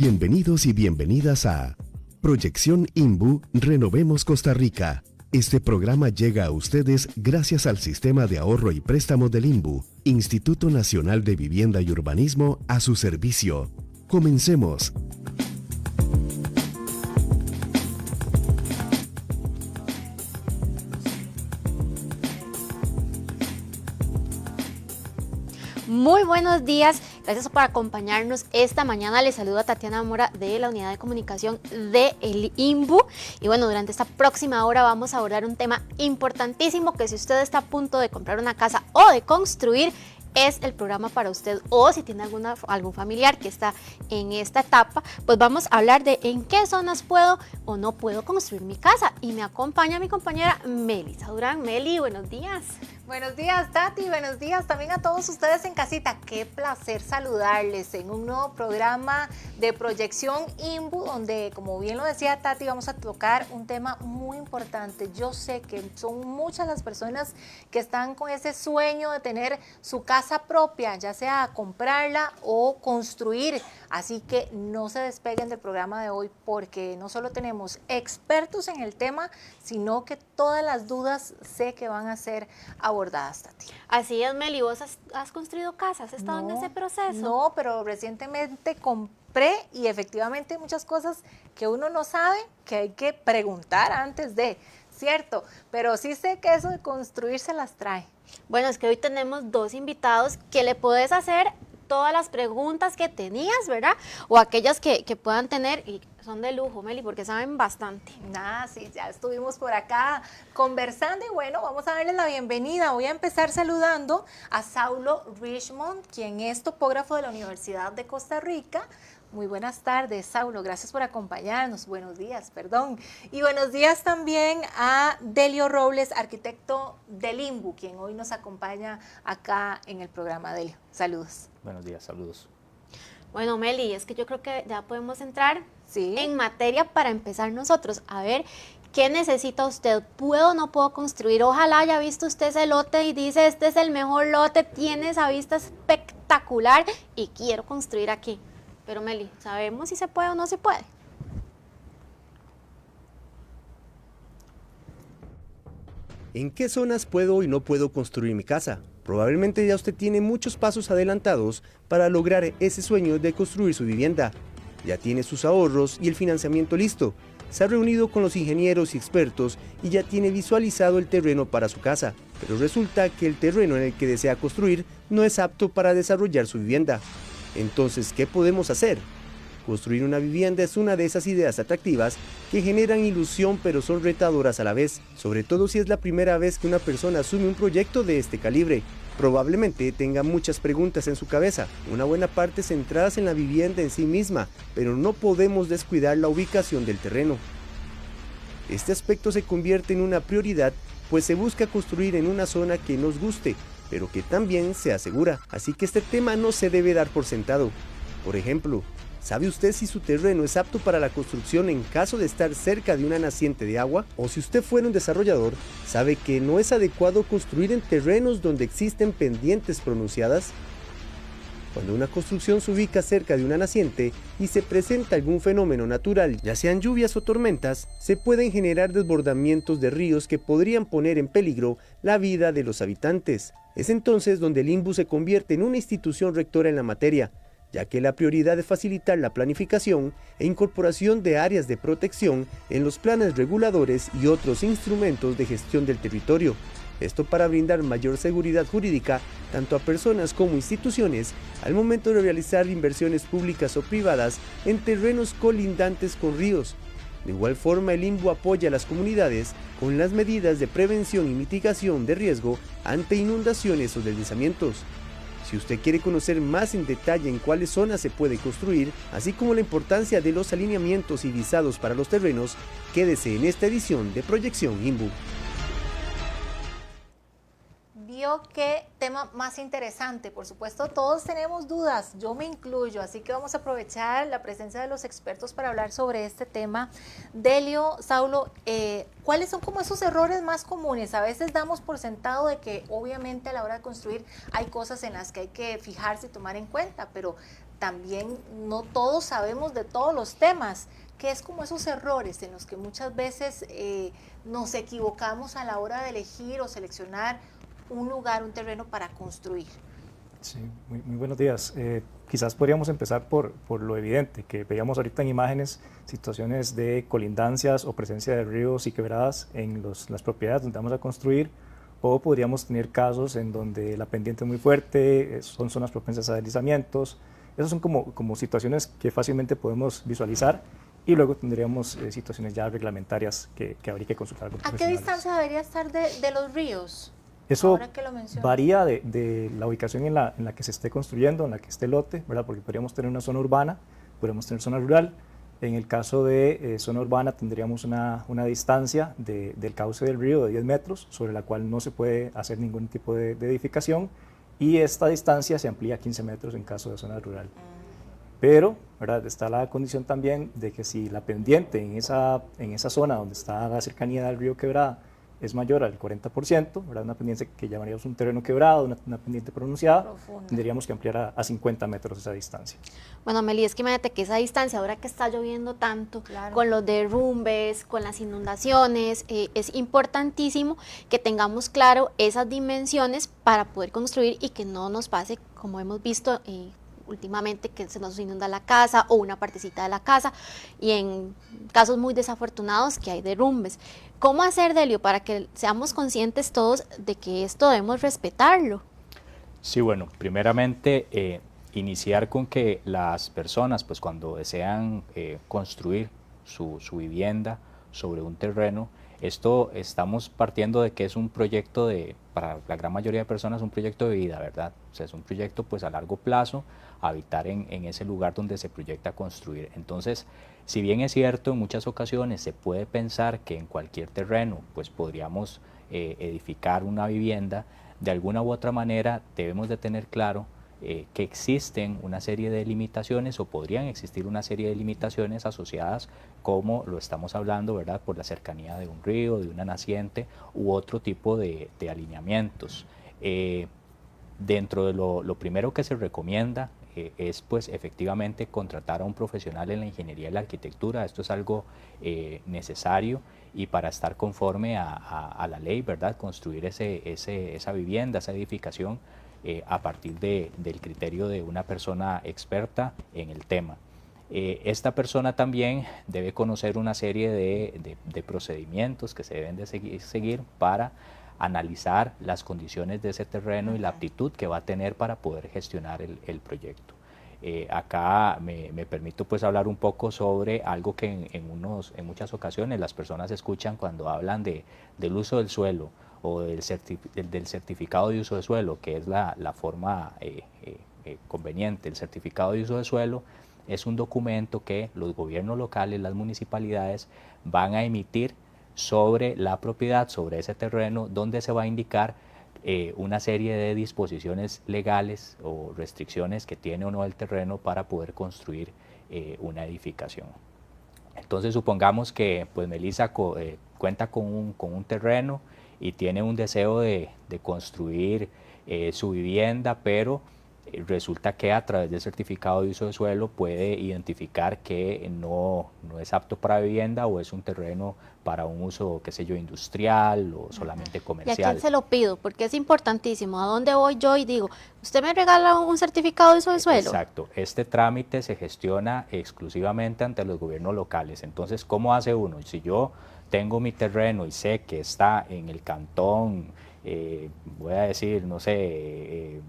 Bienvenidos y bienvenidas a Proyección INBU Renovemos Costa Rica. Este programa llega a ustedes gracias al Sistema de Ahorro y Préstamo del INBU, Instituto Nacional de Vivienda y Urbanismo, a su servicio. Comencemos. Muy buenos días, gracias por acompañarnos esta mañana. Les saluda Tatiana Mora de la Unidad de Comunicación del INBU. Y bueno, durante esta próxima hora vamos a abordar un tema importantísimo que si usted está a punto de comprar una casa o de construir, es el programa para usted, o si tiene algún familiar que está en esta etapa, pues vamos a hablar de en qué zonas puedo o no puedo construir mi casa. Y me acompaña mi compañera Melissa Durán. Meli, buenos días. Buenos días, Tati, buenos días también a todos ustedes en casita. Qué placer saludarles en un nuevo programa de Proyección INBU, donde, como bien lo decía Tati, vamos a tocar un tema muy importante. Yo sé que son muchas las personas que están con ese sueño de tener su casa propia, ya sea comprarla o construir. Así que no se despeguen del programa de hoy, porque no solo tenemos expertos en el tema, sino que todas las dudas sé que van a ser abordadas, Tati. Así es, Meli, ¿vos has construido casas? ¿Has estado en ese proceso? No, pero recientemente compré y efectivamente hay muchas cosas que uno no sabe, que hay que preguntar antes de, ¿cierto? Pero sí sé que eso de construir se las trae. Bueno, es que hoy tenemos dos invitados que le podés hacer todas las preguntas que tenías, ¿verdad? O aquellas que puedan tener, y son de lujo, Meli, porque saben bastante. Nada, sí, ya estuvimos por acá conversando y bueno, vamos a darles la bienvenida. Voy a empezar saludando a Saulo Richmond, quien es topógrafo de la Universidad de Costa Rica. Muy buenas tardes, Saulo, gracias por acompañarnos. Buenos días, perdón. Y buenos días también a Delio Robles, arquitecto del INBU, quien hoy nos acompaña acá en el programa. Delio, saludos. Buenos días, saludos. Bueno, Meli, es que yo creo que ya podemos entrar ¿Sí? en materia para empezar nosotros. A ver, ¿qué necesita usted? ¿Puedo o no puedo construir? Ojalá haya visto usted ese lote y dice, este es el mejor lote, tiene esa vista espectacular y quiero construir aquí. Pero Meli, ¿sabemos si se puede o no se puede? ¿En qué zonas puedo y no puedo construir mi casa? Probablemente ya usted tiene muchos pasos adelantados para lograr ese sueño de construir su vivienda. Ya tiene sus ahorros y el financiamiento listo. Se ha reunido con los ingenieros y expertos y ya tiene visualizado el terreno para su casa. Pero resulta que el terreno en el que desea construir no es apto para desarrollar su vivienda. Entonces, ¿qué podemos hacer? Construir una vivienda es una de esas ideas atractivas que generan ilusión pero son retadoras a la vez, sobre todo si es la primera vez que una persona asume un proyecto de este calibre. Probablemente tenga muchas preguntas en su cabeza, una buena parte centradas en la vivienda en sí misma, pero no podemos descuidar la ubicación del terreno. Este aspecto se convierte en una prioridad, pues se busca construir en una zona que nos guste, pero que también sea segura, así que este tema no se debe dar por sentado. Por ejemplo, ¿sabe usted si su terreno es apto para la construcción en caso de estar cerca de una naciente de agua? O si usted fuera un desarrollador, ¿sabe que no es adecuado construir en terrenos donde existen pendientes pronunciadas? Cuando una construcción se ubica cerca de una naciente y se presenta algún fenómeno natural, ya sean lluvias o tormentas, se pueden generar desbordamientos de ríos que podrían poner en peligro la vida de los habitantes. Es entonces donde el INBU se convierte en una institución rectora en la materia, ya que la prioridad es facilitar la planificación e incorporación de áreas de protección en los planes reguladores y otros instrumentos de gestión del territorio. Esto para brindar mayor seguridad jurídica tanto a personas como instituciones al momento de realizar inversiones públicas o privadas en terrenos colindantes con ríos. De igual forma, el INBU apoya a las comunidades con las medidas de prevención y mitigación de riesgo ante inundaciones o deslizamientos. Si usted quiere conocer más en detalle en cuáles zonas se puede construir, así como la importancia de los alineamientos y visados para los terrenos, quédese en esta edición de Proyección INBU. Vio que tema más interesante. Por supuesto, todos tenemos dudas, yo me incluyo, así que vamos a aprovechar la presencia de los expertos para hablar sobre este tema. Delio, Saulo, ¿cuáles son como esos errores más comunes? A veces damos por sentado de que obviamente a la hora de construir hay cosas en las que hay que fijarse y tomar en cuenta, pero también no todos sabemos de todos los temas. ¿Qué es como esos errores en los que muchas veces nos equivocamos a la hora de elegir o seleccionar un lugar, un terreno para construir? Sí, muy buenos días. Quizás podríamos empezar por lo evidente, que veíamos ahorita en imágenes situaciones de colindancias o presencia de ríos y quebradas en las propiedades donde vamos a construir, o podríamos tener casos en donde la pendiente es muy fuerte, son zonas propensas a deslizamientos. Esas son como situaciones que fácilmente podemos visualizar, y luego tendríamos situaciones ya reglamentarias que habría que consultar con ¿A qué profesionales. distancia debería estar de los ríos? Eso Ahora que lo mencionas. varía de la ubicación en la que se esté construyendo, en la que esté el lote, ¿verdad? Porque podríamos tener una zona urbana, podríamos tener zona rural. En el caso de zona urbana tendríamos una distancia del cauce del río de 10 metros, sobre la cual no se puede hacer ningún tipo de edificación, y esta distancia se amplía a 15 metros en caso de zona rural. Pero, ¿verdad?, está la condición también de que si la pendiente en esa zona donde está la cercanía del río quebrada es mayor al 40%, ¿verdad?, una pendiente que llamaríamos un terreno quebrado, una pendiente pronunciada, profunda, tendríamos que ampliar a 50 metros esa distancia. Bueno, Meli, es que imagínate que esa distancia, ahora que está lloviendo tanto, claro, con los derrumbes, con las inundaciones, es importantísimo que tengamos claro esas dimensiones para poder construir y que no nos pase, como hemos visto últimamente, que se nos inunda la casa o una partecita de la casa, y en casos muy desafortunados que hay derrumbes. ¿Cómo hacer, Delio, para que seamos conscientes todos de que esto debemos respetarlo? Sí, bueno, primeramente iniciar con que las personas, pues cuando desean construir su vivienda sobre un terreno, esto estamos partiendo de que es un proyecto para la gran mayoría de personas, un proyecto de vida, ¿verdad? O sea, es un proyecto pues a largo plazo, habitar en ese lugar donde se proyecta construir. Entonces, si bien es cierto, en muchas ocasiones se puede pensar que en cualquier terreno pues podríamos edificar una vivienda, de alguna u otra manera debemos de tener claro que existen una serie de limitaciones, o podrían existir una serie de limitaciones asociadas, como lo estamos hablando, ¿verdad?, por la cercanía de un río, de una naciente u otro tipo de alineamientos. Dentro de lo primero que se recomienda es pues efectivamente contratar a un profesional en la ingeniería y la arquitectura. Esto es algo necesario, y para estar conforme a la ley, ¿verdad?, construir esa vivienda, esa edificación, a partir del criterio de una persona experta en el tema. Esta persona también debe conocer una serie de procedimientos que se deben de seguir para analizar las condiciones de ese terreno y la aptitud que va a tener para poder gestionar el proyecto. Acá me permito pues hablar un poco sobre algo que en muchas ocasiones las personas escuchan cuando hablan del uso del suelo, o del certificado de uso de suelo, que es la forma conveniente. El certificado de uso de suelo es un documento que los gobiernos locales, las municipalidades, van a emitir sobre la propiedad, sobre ese terreno, donde se va a indicar una serie de disposiciones legales o restricciones que tiene o no el terreno para poder construir una edificación. Entonces, supongamos que pues Melissa cuenta con un terreno y tiene un deseo de construir su vivienda, pero resulta que a través del certificado de uso de suelo puede identificar que no es apto para vivienda, o es un terreno para un uso, qué sé yo, industrial o solamente comercial. ¿Y a quién se lo pido? Porque es importantísimo. ¿A dónde voy yo y digo, usted me regala un certificado de uso de suelo? Exacto. Este trámite se gestiona exclusivamente ante los gobiernos locales. Entonces, ¿cómo hace uno? Si yo tengo mi terreno y sé que está en el cantón, voy a decir, no sé,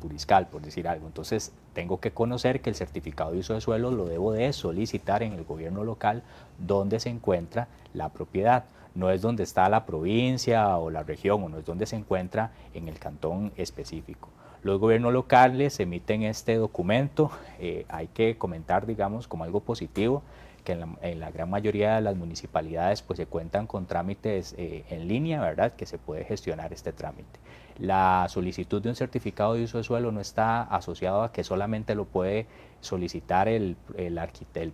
Puriscal, por decir algo, entonces tengo que conocer que el certificado de uso de suelo lo debo de solicitar en el gobierno local donde se encuentra la propiedad. No es donde está la provincia o la región, o no es donde se encuentra en el cantón específico. Los gobiernos locales emiten este documento. Hay que comentar, digamos, como algo positivo, que en la gran mayoría de las municipalidades pues se cuentan con trámites en línea, ¿verdad?, que se puede gestionar este trámite. La solicitud de un certificado de uso de suelo no está asociado a que solamente lo puede solicitar el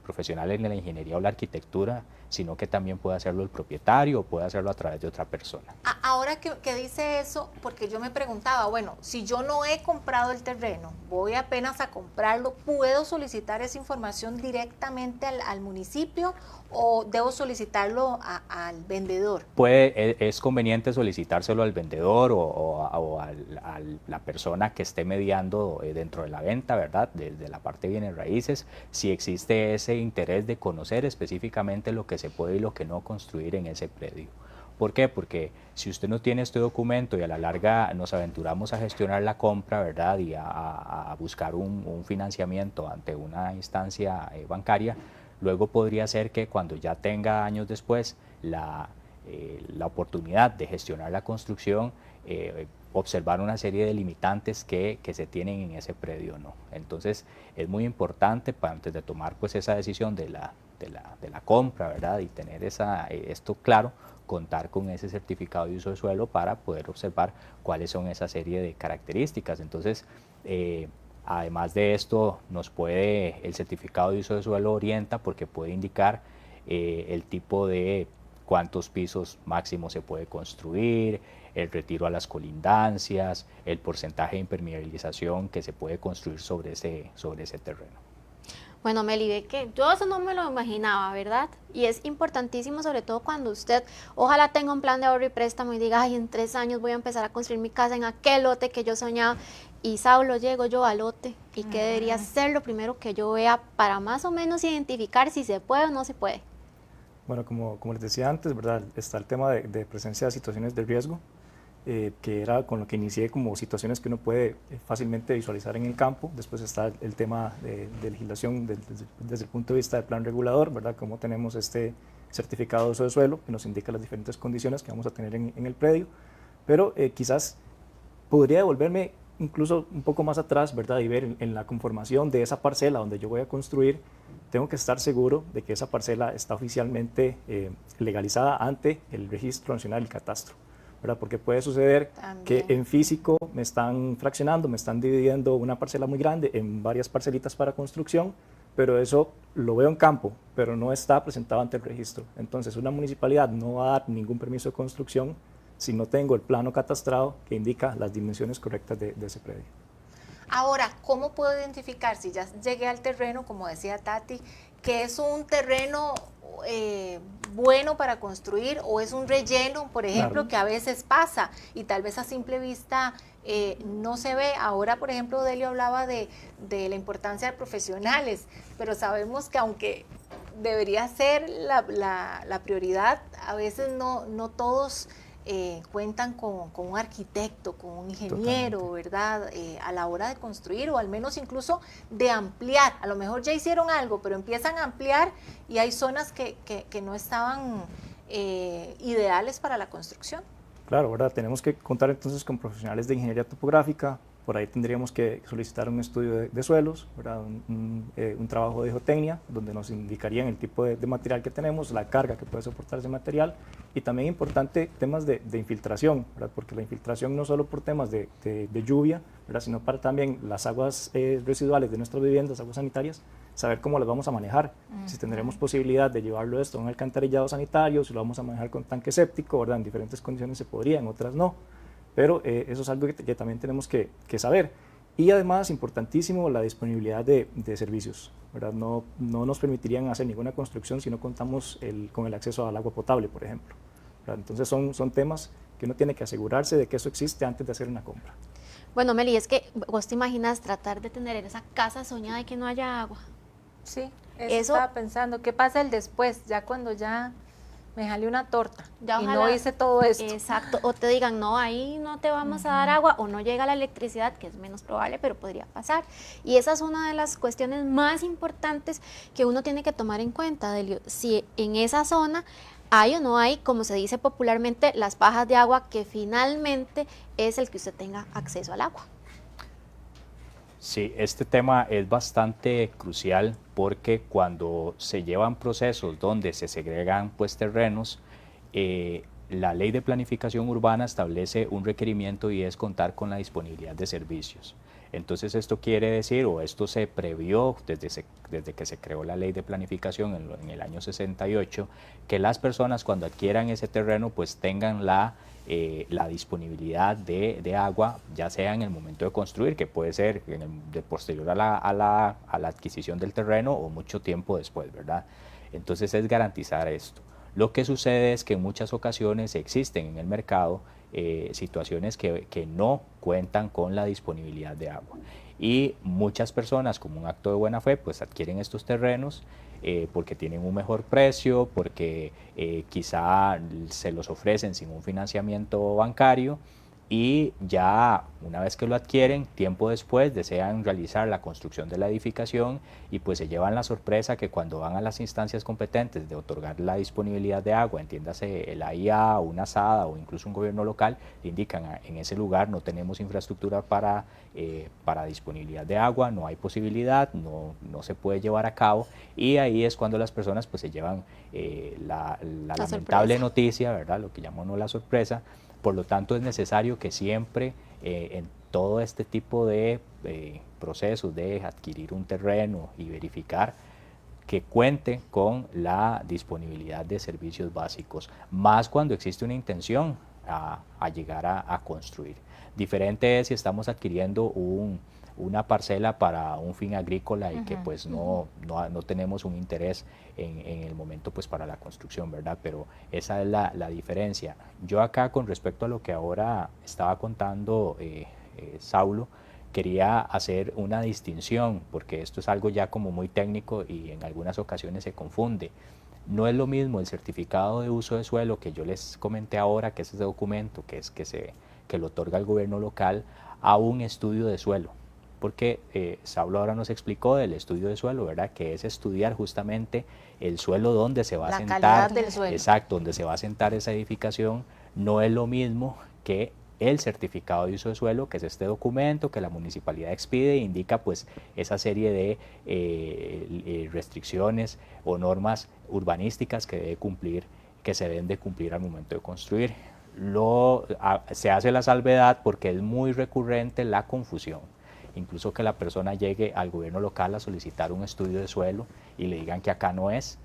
profesional en la ingeniería o la arquitectura, sino que también puede hacerlo el propietario o puede hacerlo a través de otra persona. Ahora que dice eso, porque yo me preguntaba, bueno, si yo no he comprado el terreno, voy apenas a comprarlo, ¿puedo solicitar esa información directamente al municipio o debo solicitarlo al vendedor? Es conveniente solicitárselo al vendedor o a la persona que esté mediando dentro de la venta, ¿verdad?, desde la parte de bienes raíces, si existe ese interés de conocer específicamente lo que se puede y lo que no construir en ese predio. ¿Por qué? Porque si usted no tiene este documento y a la larga nos aventuramos a gestionar la compra, ¿verdad?, y a buscar un financiamiento ante una instancia bancaria, luego podría ser que cuando ya tenga años después la oportunidad de gestionar la construcción, observar una serie de limitantes que se tienen en ese predio, ¿no? Entonces es muy importante antes de tomar pues esa decisión de la compra, ¿verdad?, y tener esto claro, contar con ese certificado de uso de suelo para poder observar cuáles son esa serie de características. Entonces, además de esto, el certificado de uso de suelo orienta porque puede indicar el tipo de cuántos pisos máximos se puede construir, el retiro a las colindancias, el porcentaje de impermeabilización que se puede construir sobre ese terreno. Bueno, Meli, ve que yo eso no me lo imaginaba, ¿verdad? Y es importantísimo, sobre todo cuando usted ojalá tenga un plan de ahorro y préstamo y diga, ay, en 3 años voy a empezar a construir mi casa en aquel lote que yo soñaba, y Saulo, llego yo al lote, y qué debería ser lo primero que yo vea para más o menos identificar si se puede o no se puede. Bueno, como les decía antes, ¿verdad?, está el tema de presencia de situaciones de riesgo, que era con lo que inicié, como situaciones que uno puede fácilmente visualizar en el campo. Después está el tema de legislación desde el punto de vista del plan regulador, ¿verdad?, cómo tenemos este certificado de uso de suelo que nos indica las diferentes condiciones que vamos a tener en el predio, pero quizás podría devolverme incluso un poco más atrás, ¿verdad?, y ver en la conformación de esa parcela donde yo voy a construir, tengo que estar seguro de que esa parcela está oficialmente legalizada ante el Registro Nacional del Catastro, ¿verdad? Porque puede suceder que en físico me están fraccionando, me están dividiendo una parcela muy grande en varias parcelitas para construcción, pero eso lo veo en campo, pero no está presentado ante el registro. Entonces una municipalidad no va a dar ningún permiso de construcción si no tengo el plano catastrado que indica las dimensiones correctas de ese predio. Ahora, ¿cómo puedo identificar si ya llegué al terreno, como decía Tati, que es un terreno bueno para construir o es un relleno, por ejemplo, claro, que a veces pasa y tal vez a simple vista no se ve? Ahora, por ejemplo, Delio hablaba de la importancia de profesionales, pero sabemos que aunque debería ser la prioridad, a veces no todos cuentan con un arquitecto, con un ingeniero, totalmente, ¿verdad? A la hora de construir o al menos incluso de ampliar. A lo mejor ya hicieron algo, pero empiezan a ampliar y hay zonas que no estaban ideales para la construcción. Claro, ¿verdad? Tenemos que contar entonces con profesionales de ingeniería topográfica. Por ahí tendríamos que solicitar un estudio de suelos, ¿verdad? Un trabajo de geotecnia, donde nos indicarían el tipo de material que tenemos, la carga que puede soportar ese material, y también importante temas de infiltración, ¿verdad? Porque la infiltración no solo por temas de lluvia, ¿verdad?, sino para también las aguas residuales de nuestras viviendas, aguas sanitarias, saber cómo las vamos a manejar, si tendremos posibilidad de llevarlo esto a un alcantarillado sanitario, si lo vamos a manejar con tanque séptico, ¿verdad? En diferentes condiciones se podría, en otras no. Pero eso es algo que también tenemos que saber. Y además, importantísimo, la disponibilidad de servicios, ¿verdad? No nos permitirían hacer ninguna construcción si no contamos con el acceso al agua potable, por ejemplo, ¿verdad? Entonces son temas que uno tiene que asegurarse de que eso existe antes de hacer una compra. Bueno, Meli, es que vos te imaginas tratar de tener esa casa soñada y que no haya agua. Sí, eso estaba pensando. ¿Qué pasa el después? Ya cuando ya me jalé una torta ya y no hice todo esto. Exacto, o te digan, no, ahí no te vamos a dar agua, o no llega la electricidad, que es menos probable, pero podría pasar. Y esa es una de las cuestiones más importantes que uno tiene que tomar en cuenta, Delio, si en esa zona hay o no hay, como se dice popularmente, las pajas de agua, que finalmente es el que usted tenga acceso al agua. Sí, este tema es bastante crucial porque cuando se llevan procesos donde se segregan pues terrenos, la ley de planificación urbana establece un requerimiento y es contar con la disponibilidad de servicios. Entonces esto quiere decir, o esto se previó desde que se creó la ley de planificación en el año 68, que las personas cuando adquieran ese terreno pues tengan la disponibilidad de agua, ya sea en el momento de construir, que puede ser de posterior a la adquisición del terreno o mucho tiempo después, ¿verdad? Entonces es garantizar esto. Lo que sucede es que en muchas ocasiones existen en el mercado situaciones que no cuentan con la disponibilidad de agua. Y muchas personas, como un acto de buena fe, pues adquieren estos terrenos porque tienen un mejor precio, porque quizá se los ofrecen sin un financiamiento bancario y ya una vez que lo adquieren, tiempo después desean realizar la construcción de la edificación y pues se llevan la sorpresa que cuando van a las instancias competentes de otorgar la disponibilidad de agua, entiéndase el AIA o una SADA o incluso un gobierno local, le indican en ese lugar no tenemos infraestructura para disponibilidad de agua, no hay posibilidad, no se puede llevar a cabo y ahí es cuando las personas pues se llevan la lamentable noticia, ¿verdad? Lo que llamamos la sorpresa. Por lo tanto, es necesario que siempre en todo este tipo de procesos de adquirir un terreno y verificar que cuente con la disponibilidad de servicios básicos, más cuando existe una intención a llegar a construir. Diferente es si estamos adquiriendo una parcela para un fin agrícola y que pues no tenemos un interés en el momento pues para la construcción, ¿verdad? Pero esa es la diferencia. Yo acá con respecto a lo que ahora estaba contando Saulo, quería hacer una distinción porque esto es algo ya como muy técnico y en algunas ocasiones se confunde. No es lo mismo el certificado de uso de suelo que yo les comenté ahora, que es ese documento que lo otorga el gobierno local, a un estudio de suelo. Porque Saulo ahora nos explicó del estudio de suelo, ¿verdad? Que es estudiar justamente el suelo donde se va a sentar. La calidad del suelo. Exacto, donde se va a sentar esa edificación. No es lo mismo que el certificado de uso de suelo, que es este documento que la municipalidad expide e indica pues esa serie de restricciones o normas urbanísticas que se deben de cumplir al momento de construir. Se hace la salvedad porque es muy recurrente la confusión. Incluso que la persona llegue al gobierno local a solicitar un estudio de suelo y le digan que acá no es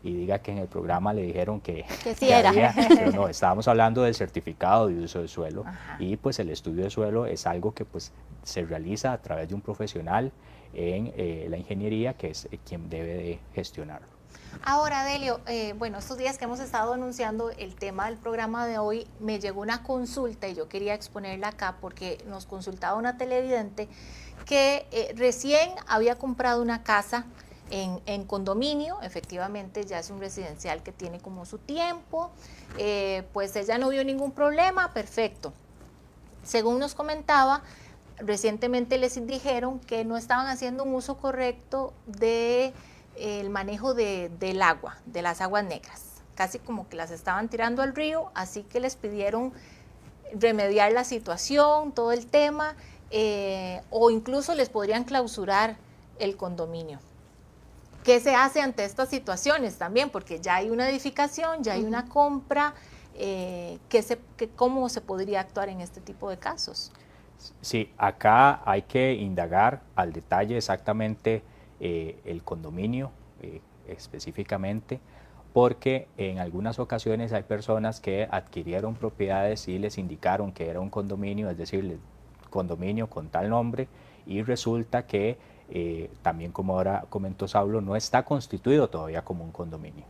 y diga que en el programa le dijeron que sí era. Pero no, estábamos hablando del certificado de uso de suelo. Ajá. Y pues el estudio de suelo es algo que pues se realiza a través de un profesional en la ingeniería que es quien debe de gestionarlo. Ahora, Delio, bueno, estos días que hemos estado anunciando el tema del programa de hoy, me llegó una consulta y yo quería exponerla acá porque nos consultaba una televidente que recién había comprado una casa en condominio, efectivamente ya es un residencial que tiene como su tiempo, pues ella no vio ningún problema, perfecto. Según nos comentaba, recientemente les dijeron que no estaban haciendo un uso correcto de el manejo del agua, de las aguas negras, casi como que las estaban tirando al río, así que les pidieron remediar la situación, todo el tema, o incluso les podrían clausurar el condominio. ¿Qué se hace ante estas situaciones también? Porque ya hay una edificación, ya hay una compra, ¿cómo se podría actuar en este tipo de casos? Sí, acá hay que indagar al detalle exactamente el condominio específicamente, porque en algunas ocasiones hay personas que adquirieron propiedades y les indicaron que era un condominio, es decir, condominio con tal nombre, y resulta que también, como ahora comentó Saulo, no está constituido todavía como un condominio.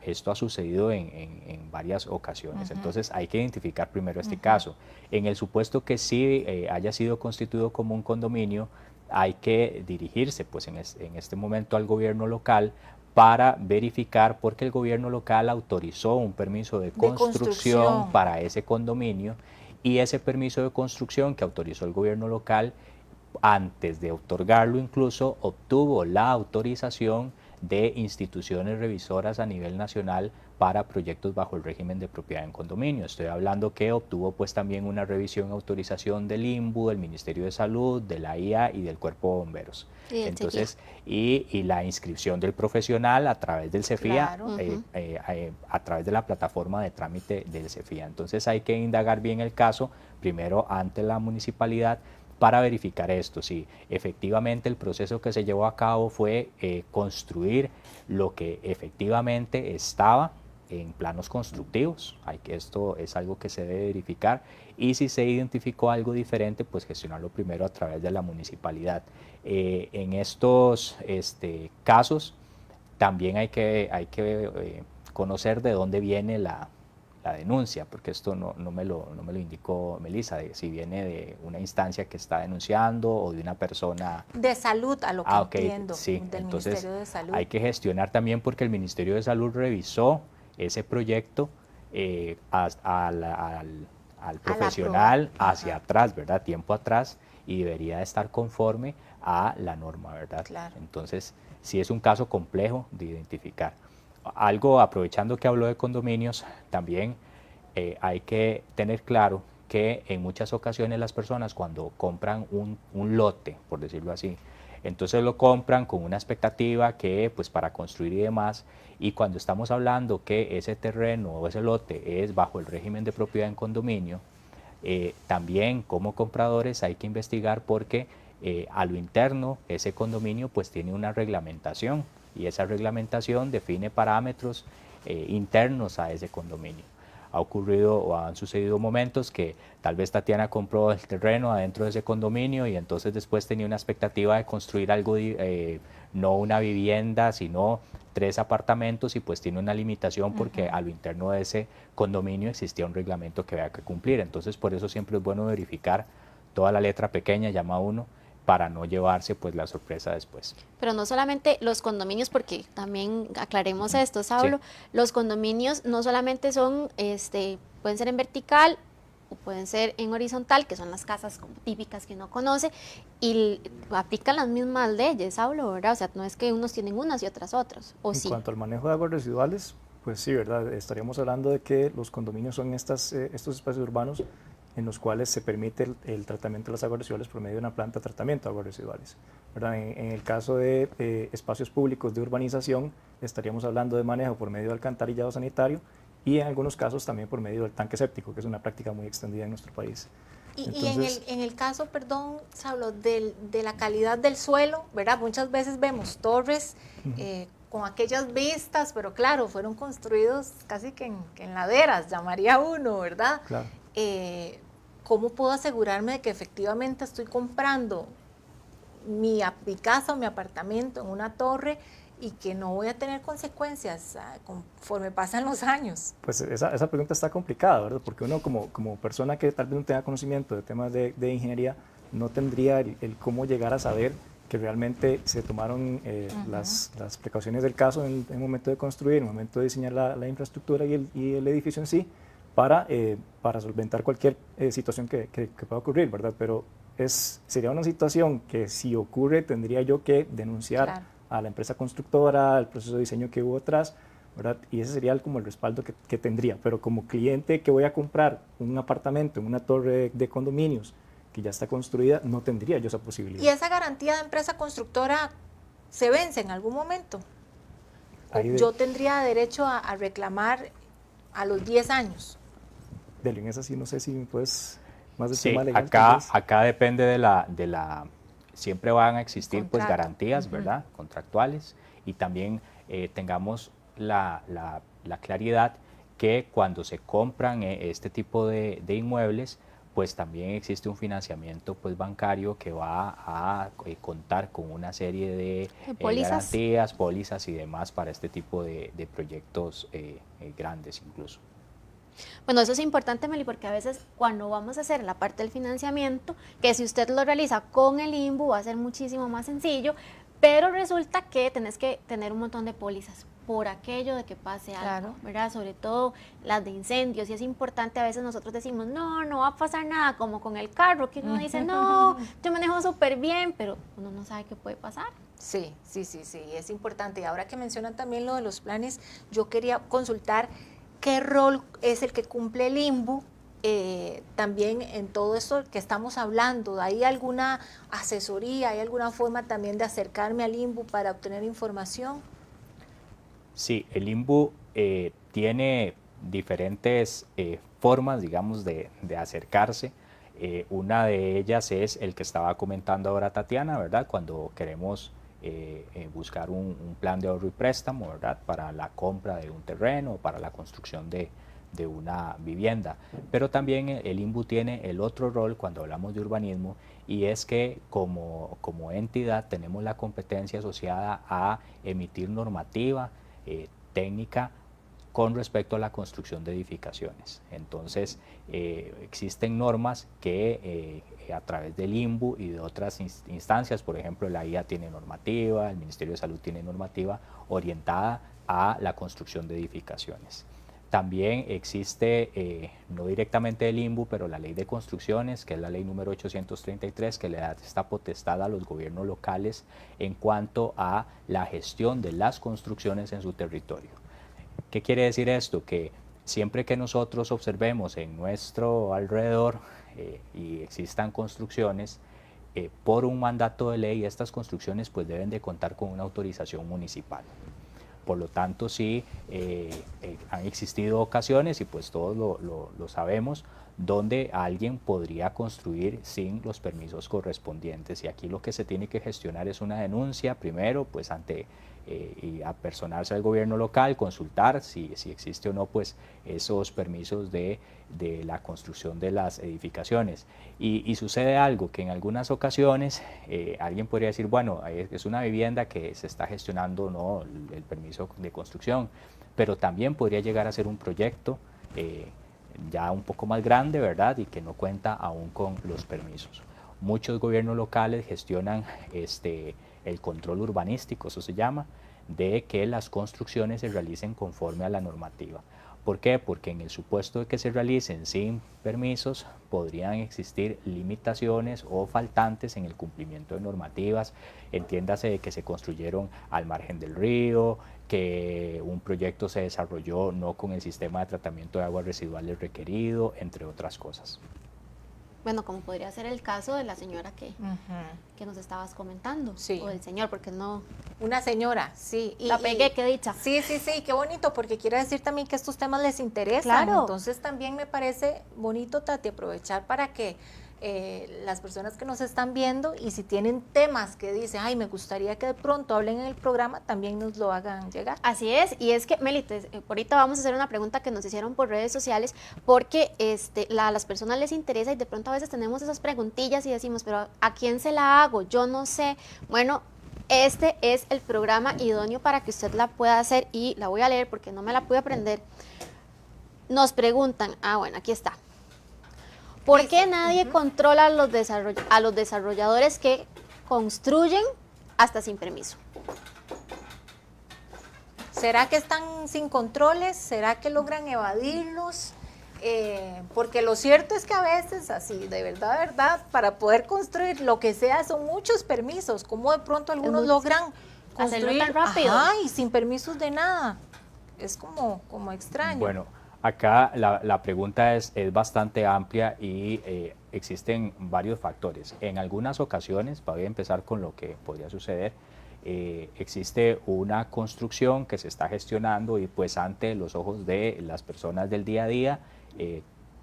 Esto ha sucedido en varias ocasiones. Entonces hay que identificar primero este caso. En el supuesto que sí haya sido constituido como un condominio, hay que dirigirse pues en este momento al gobierno local para verificar, porque el gobierno local autorizó un permiso de construcción para ese condominio, y ese permiso de construcción que autorizó el gobierno local, antes de otorgarlo incluso, obtuvo la autorización de instituciones revisoras a nivel nacional para proyectos bajo el régimen de propiedad en condominio. Estoy hablando que obtuvo pues también una revisión y autorización del INBU, del Ministerio de Salud, de la IA y del Cuerpo de Bomberos. Entonces, y la inscripción del profesional a través del CEFIA, Claro. a través de la plataforma de trámite del CEFIA. Entonces hay que indagar bien el caso, primero ante la municipalidad, para verificar esto, si efectivamente el proceso que se llevó a cabo fue construir lo que efectivamente estaba en planos constructivos. Esto es algo que se debe verificar, y si se identificó algo diferente, pues gestionarlo primero a través de la municipalidad. En estos casos también hay que conocer de dónde viene la denuncia, porque esto no me lo indicó Melissa, de si viene de una instancia que está denunciando o de una persona de salud, a lo que entiendo, sí. del Entonces, Ministerio de Salud. hay que gestionar también, porque el Ministerio de Salud revisó ese proyecto al profesional hacia atrás, ¿verdad? Tiempo atrás, y debería de estar conforme a la norma, ¿verdad? Claro. Entonces, sí es un caso complejo de identificar. Algo, aprovechando que habló de condominios, también hay que tener claro que en muchas ocasiones las personas, cuando compran un lote, por decirlo así, entonces lo compran con una expectativa que pues para construir y demás, y cuando estamos hablando que ese terreno o ese lote es bajo el régimen de propiedad en condominio, también como compradores hay que investigar, porque a lo interno ese condominio pues tiene una reglamentación, y esa reglamentación define parámetros internos a ese condominio. Ha ocurrido o han sucedido momentos que tal vez Tatiana compró el terreno adentro de ese condominio, y entonces después tenía una expectativa de construir algo, no una vivienda, sino 3 apartamentos, y pues tiene una limitación porque a lo interno de ese condominio existía un reglamento que había que cumplir. Entonces, por eso siempre es bueno verificar toda la letra pequeña, llama uno, para no llevarse pues la sorpresa después. Pero no solamente los condominios, porque también aclaremos esto, Saulo, sí. Los condominios no solamente son, pueden ser en vertical o pueden ser en horizontal, que son las casas como típicas que uno conoce, y aplican las mismas leyes, Saulo, ¿verdad? O sea, no es que unos tienen unas y otras otras, ¿o sí? En cuanto al manejo de aguas residuales, pues sí, ¿verdad? Estaríamos hablando de que los condominios son estos espacios urbanos en los cuales se permite el tratamiento de las aguas residuales por medio de una planta de tratamiento de aguas residuales, ¿verdad? En el caso de espacios públicos de urbanización, estaríamos hablando de manejo por medio de alcantarillado sanitario, y en algunos casos también por medio del tanque séptico, que es una práctica muy extendida en nuestro país. Entonces, y en el caso, perdón, Saulo, de la calidad del suelo, ¿verdad? Muchas veces vemos torres con aquellas vistas, pero claro, fueron construidos casi que en laderas, llamaría uno, ¿verdad? Claro. ¿Cómo puedo asegurarme de que efectivamente estoy comprando mi casa o mi apartamento en una torre y que no voy a tener consecuencias conforme pasan los años? Pues esa pregunta está complicada, ¿verdad? Porque uno como persona que tal vez no tenga conocimiento de temas de ingeniería, no tendría el cómo llegar a saber que realmente se tomaron las precauciones del caso en el momento de construir, en el momento de diseñar la infraestructura y el edificio en sí, para solventar cualquier situación que pueda ocurrir, ¿verdad? Pero sería una situación que, si ocurre, tendría yo que denunciar a la empresa constructora, al proceso de diseño que hubo atrás, ¿verdad? Y ese sería como el respaldo que tendría. Pero como cliente que voy a comprar un apartamento en una torre de condominios que ya está construida, no tendría yo esa posibilidad. ¿Y esa garantía de empresa constructora se vence en algún momento? ¿Yo tendría derecho a reclamar a los 10 años? En esa sí, no sé si me puedes más de sí, tema legal. Acá depende de la siempre van a existir pues garantías, ¿verdad? Contractuales, y también tengamos la claridad que cuando se compran este tipo de inmuebles, pues también existe un financiamiento pues bancario que va a contar con una serie de garantías, pólizas y demás para este tipo de proyectos grandes incluso. Bueno, eso es importante, Meli, porque a veces cuando vamos a hacer la parte del financiamiento, que si usted lo realiza con el INBU va a ser muchísimo más sencillo, pero resulta que tenés que tener un montón de pólizas por aquello de que pase algo, ¿verdad? Sobre todo las de incendios, y es importante. A veces nosotros decimos, no va a pasar nada, como con el carro, que uno dice, no, yo manejo súper bien, pero uno no sabe qué puede pasar. Sí, es importante. Y ahora que mencionan también lo de los planes, yo quería consultar qué rol es el que cumple el INBU también en todo esto que estamos hablando. ¿Hay alguna asesoría, hay alguna forma también de acercarme al INBU para obtener información? Sí, el INBU tiene diferentes formas, digamos, de acercarse. Una de ellas es el que estaba comentando ahora Tatiana, ¿verdad? Cuando queremos buscar un plan de ahorro y préstamo, ¿verdad? Para la compra de un terreno, para la construcción de una vivienda. Pero también el INBU tiene el otro rol cuando hablamos de urbanismo, y es que como entidad tenemos la competencia asociada a emitir normativa técnica con respecto a la construcción de edificaciones. Entonces, existen normas que a través del INBU y de otras instancias, por ejemplo, la IA tiene normativa, el Ministerio de Salud tiene normativa orientada a la construcción de edificaciones. También existe, no directamente el INBU, pero la ley de construcciones, que es la ley número 833, que le da esta potestad a los gobiernos locales en cuanto a la gestión de las construcciones en su territorio. ¿Qué quiere decir esto? Que siempre que nosotros observemos en nuestro alrededor y existan construcciones, por un mandato de ley, estas construcciones pues deben de contar con una autorización municipal. Por lo tanto, sí, han existido ocasiones, y pues todos lo sabemos, donde alguien podría construir sin los permisos correspondientes. Y aquí lo que se tiene que gestionar es una denuncia, primero, pues ante y apersonarse al gobierno local, consultar si existe o no pues esos permisos de la construcción de las edificaciones. Y sucede algo, que en algunas ocasiones alguien podría decir, bueno, es una vivienda que se está gestionando, no el permiso de construcción, pero también podría llegar a ser un proyecto ya un poco más grande, ¿verdad? Y que no cuenta aún con los permisos. Muchos gobiernos locales gestionan el control urbanístico, eso se llama, de que las construcciones se realicen conforme a la normativa. ¿Por qué? Porque en el supuesto de que se realicen sin permisos, podrían existir limitaciones o faltantes en el cumplimiento de normativas. Entiéndase de que se construyeron al margen del río, que un proyecto se desarrolló no con el sistema de tratamiento de aguas residuales requerido, entre otras cosas. Bueno, como podría ser el caso de la señora que nos estabas comentando, sí. O del señor, porque no... Una señora, sí. La pegué, qué dicha. Sí, qué bonito, porque quiere decir también que estos temas les interesan. Claro. Entonces también me parece bonito, Tati, aprovechar para que las personas que nos están viendo, y si tienen temas que dicen, ay, me gustaría que de pronto hablen en el programa, también nos lo hagan llegar. Así es, y es que, Meli, ahorita vamos a hacer una pregunta que nos hicieron por redes sociales, porque a las personas les interesa, y de pronto a veces tenemos esas preguntillas y decimos, pero ¿a quién se la hago? Yo no sé. Bueno, este es el programa idóneo para que usted la pueda hacer, y la voy a leer porque no me la pude aprender. Nos preguntan, bueno, aquí está. ¿Por qué nadie controla a los desarrolladores que construyen hasta sin permiso? ¿Será que están sin controles? ¿Será que logran evadirlos? Porque lo cierto es que a veces, así, de verdad, para poder construir lo que sea, son muchos permisos. ¿Cómo de pronto algunos logran construir tan rápido? Y sin permisos de nada? Es como extraño. Bueno, acá la pregunta es bastante amplia, y existen varios factores. En algunas ocasiones, voy a empezar con lo que podría suceder, existe una construcción que se está gestionando, y pues ante los ojos de las personas del día a día,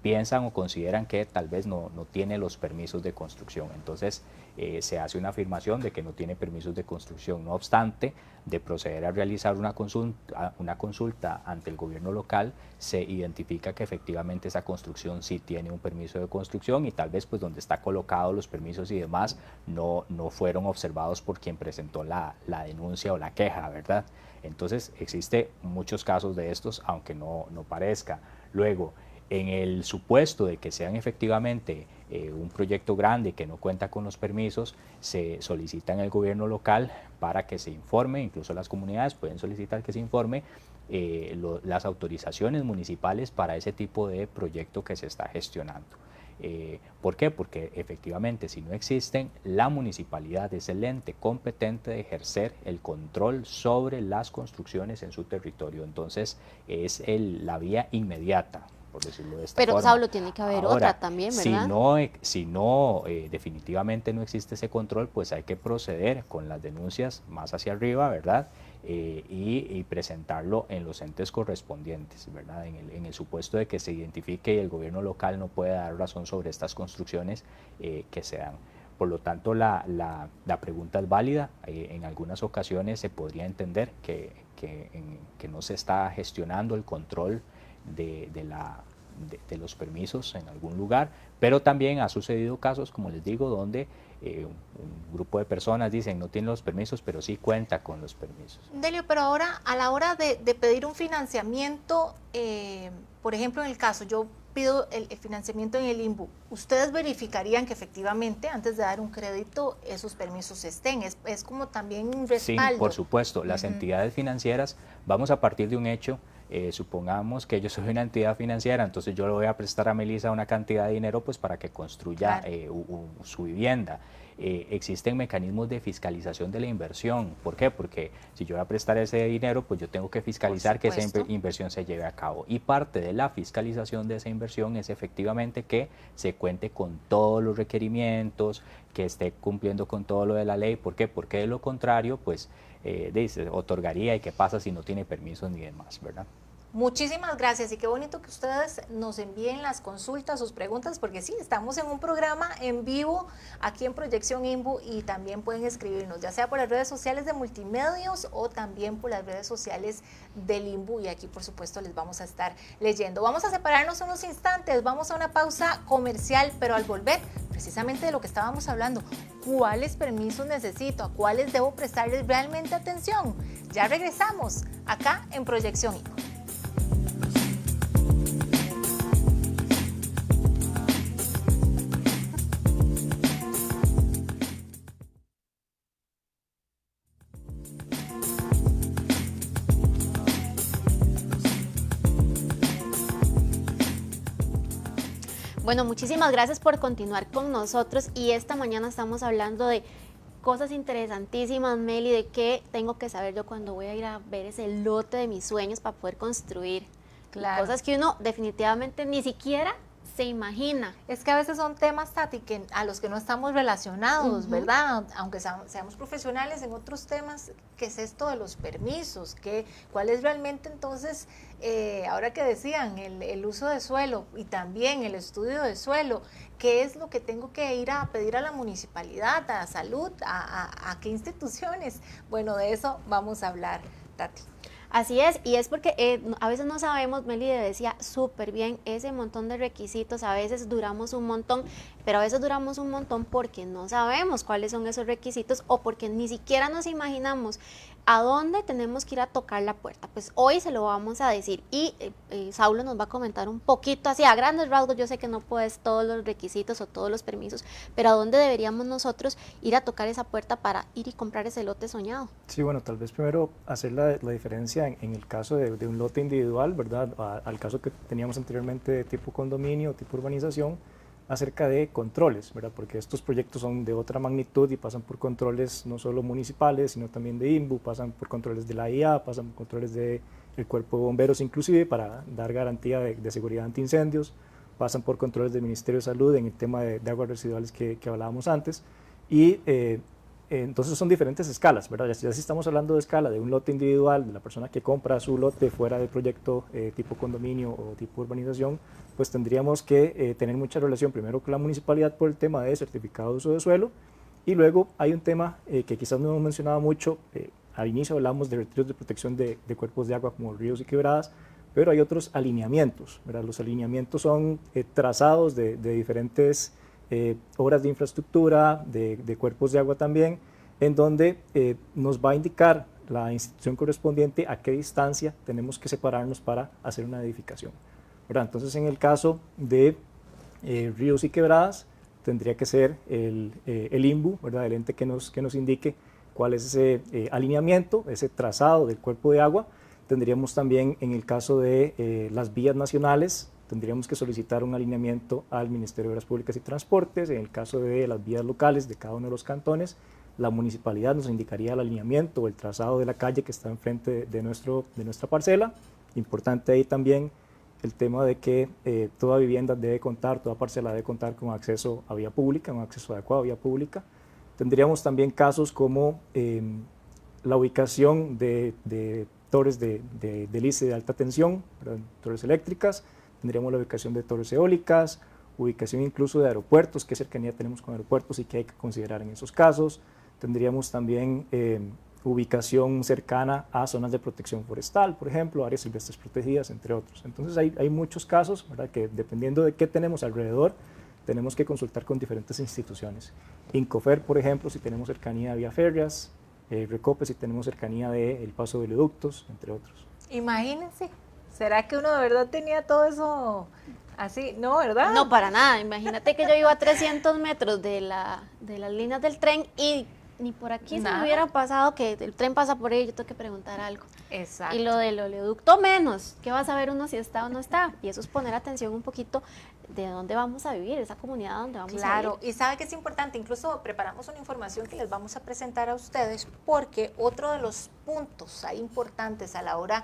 piensan o consideran que tal vez no tiene los permisos de construcción. Entonces se hace una afirmación de que no tiene permisos de construcción. No obstante, de proceder a realizar una consulta ante el gobierno local, se identifica que efectivamente esa construcción sí tiene un permiso de construcción, y tal vez pues donde está colocado los permisos y demás no fueron observados por quien presentó la denuncia o la queja, ¿verdad? Entonces existe muchos casos de estos, aunque no parezca. Luego, en el supuesto de que sean efectivamente un proyecto grande que no cuenta con los permisos, se solicita en el gobierno local para que se informe, incluso las comunidades pueden solicitar que se informe las autorizaciones municipales para ese tipo de proyecto que se está gestionando. ¿Por qué? Porque efectivamente si no existen, la municipalidad es el ente competente de ejercer el control sobre las construcciones en su territorio. Entonces es la vía inmediata, por decirlo de esta forma. Pero, Saulo, tiene que haber Ahora, otra también, ¿verdad? Si no definitivamente no existe ese control, pues hay que proceder con las denuncias más hacia arriba, ¿verdad? Y presentarlo en los entes correspondientes, ¿verdad? En el supuesto de que se identifique y el gobierno local no puede dar razón sobre estas construcciones que se dan. Por lo tanto, la pregunta es válida. En algunas ocasiones se podría entender que no se está gestionando el control de los permisos en algún lugar, pero también ha sucedido casos, como les digo, donde un grupo de personas dicen no tienen los permisos, pero sí cuenta con los permisos. Delio, pero ahora a la hora de pedir un financiamiento, por ejemplo, en el caso, yo pido el financiamiento en el INBU, ¿ustedes verificarían que efectivamente antes de dar un crédito esos permisos estén? Es como también un respaldo. Sí, por supuesto. Las entidades financieras, vamos a partir de un hecho. Supongamos que yo soy una entidad financiera, entonces yo le voy a prestar a Melissa una cantidad de dinero pues para que construya su vivienda. Existen mecanismos de fiscalización de la inversión. ¿Por qué? Porque si yo voy a prestar ese dinero, pues yo tengo que fiscalizar que esa inversión se lleve a cabo. Y parte de la fiscalización de esa inversión es efectivamente que se cuente con todos los requerimientos, que esté cumpliendo con todo lo de la ley. ¿Por qué? Porque de lo contrario, pues dice, otorgaría y qué pasa si no tiene permisos ni demás, ¿verdad? Muchísimas gracias y qué bonito que ustedes nos envíen las consultas, sus preguntas, porque sí, estamos en un programa en vivo aquí en Proyección INBU y también pueden escribirnos, ya sea por las redes sociales de Multimedios o también por las redes sociales del INBU y aquí por supuesto les vamos a estar leyendo. Vamos a separarnos unos instantes, vamos a una pausa comercial, pero al volver, precisamente de lo que estábamos hablando, ¿cuáles permisos necesito? ¿A cuáles debo prestarles realmente atención? Ya regresamos acá en Proyección INBU. Bueno, muchísimas gracias por continuar con nosotros y esta mañana estamos hablando de cosas interesantísimas, Meli, de qué tengo que saber yo cuando voy a ir a ver ese lote de mis sueños para poder construir. Claro. Cosas que uno definitivamente ni siquiera se imagina. Es que a veces son temas, Tati, a los que no estamos relacionados, ¿verdad? Aunque seamos profesionales en otros temas, ¿qué es esto de los permisos? ¿Cuál es realmente entonces, ahora que decían, el uso de suelo y también el estudio de suelo? ¿Qué es lo que tengo que ir a pedir a la municipalidad, a salud, a qué instituciones? Bueno, de eso vamos a hablar, Tati. Así es, y es porque a veces no sabemos, Meli decía súper bien, ese montón de requisitos, a veces duramos un montón, pero a veces duramos un montón porque no sabemos cuáles son esos requisitos o porque ni siquiera nos imaginamos a dónde tenemos que ir a tocar la puerta. Pues hoy se lo vamos a decir y Saulo nos va a comentar un poquito, así a grandes rasgos, yo sé que no puedes todos los requisitos o todos los permisos, pero a dónde deberíamos nosotros ir a tocar esa puerta para ir y comprar ese lote soñado. Sí, bueno, tal vez primero hacer la diferencia en el caso de un lote individual, ¿verdad? Al caso que teníamos anteriormente de tipo condominio, tipo urbanización, acerca de controles, ¿verdad? Porque estos proyectos son de otra magnitud y pasan por controles no solo municipales, sino también de INBU, pasan por controles de la IA, pasan por controles del Cuerpo de Bomberos inclusive para dar garantía de seguridad antiincendios, pasan por controles del Ministerio de Salud en el tema de aguas residuales que hablábamos antes y entonces son diferentes escalas, ¿verdad? Ya si estamos hablando de escala de un lote individual, de la persona que compra su lote fuera del proyecto tipo condominio o tipo urbanización, pues tendríamos que tener mucha relación primero con la municipalidad por el tema de certificado de uso de suelo y luego hay un tema que quizás no hemos mencionado mucho, al inicio hablamos de retiros de protección de cuerpos de agua como ríos y quebradas, pero hay otros alineamientos, ¿verdad? Los alineamientos son trazados de diferentes obras de infraestructura, de cuerpos de agua también, en donde nos va a indicar la institución correspondiente a qué distancia tenemos que separarnos para hacer una edificación, ¿verdad? Entonces, en el caso de ríos y quebradas, tendría que ser el INBU, ¿verdad? El ente que nos indique cuál es ese alineamiento, ese trazado del cuerpo de agua. Tendríamos también, en el caso de las vías nacionales, tendríamos que solicitar un alineamiento al Ministerio de Obras Públicas y Transportes. En el caso de las vías locales de cada uno de los cantones, la municipalidad nos indicaría el alineamiento o el trazado de la calle que está enfrente de nuestra parcela. Importante ahí también el tema de que toda vivienda toda parcela debe contar con acceso a vía pública, un acceso adecuado a vía pública. Tendríamos también casos como la ubicación de torres de hélice de alta tensión, torres eléctricas. Tendríamos la ubicación de torres eólicas, ubicación incluso de aeropuertos, qué cercanía tenemos con aeropuertos y qué hay que considerar en esos casos. Tendríamos también ubicación cercana a zonas de protección forestal, por ejemplo, áreas silvestres protegidas, entre otros. Entonces hay muchos casos, ¿verdad?, que dependiendo de qué tenemos alrededor, tenemos que consultar con diferentes instituciones. Incofer, por ejemplo, si tenemos cercanía a vía férreas, Recope si tenemos cercanía del paso de oleoductos, entre otros. Imagínense, ¿será que uno de verdad tenía todo eso así? No, ¿verdad? No, para nada. Imagínate que yo iba a 300 metros de las líneas del tren y ni por aquí se me hubiera pasado que el tren pasa por ahí y yo tengo que preguntar algo. Exacto. Y lo del oleoducto menos. ¿Qué va a saber uno si está o no está? Y eso es poner atención un poquito de dónde vamos a vivir, esa comunidad donde vamos a vivir. Claro, y sabe que es importante, incluso preparamos una información que les vamos a presentar a ustedes, porque otro de los puntos ahí importantes a la hora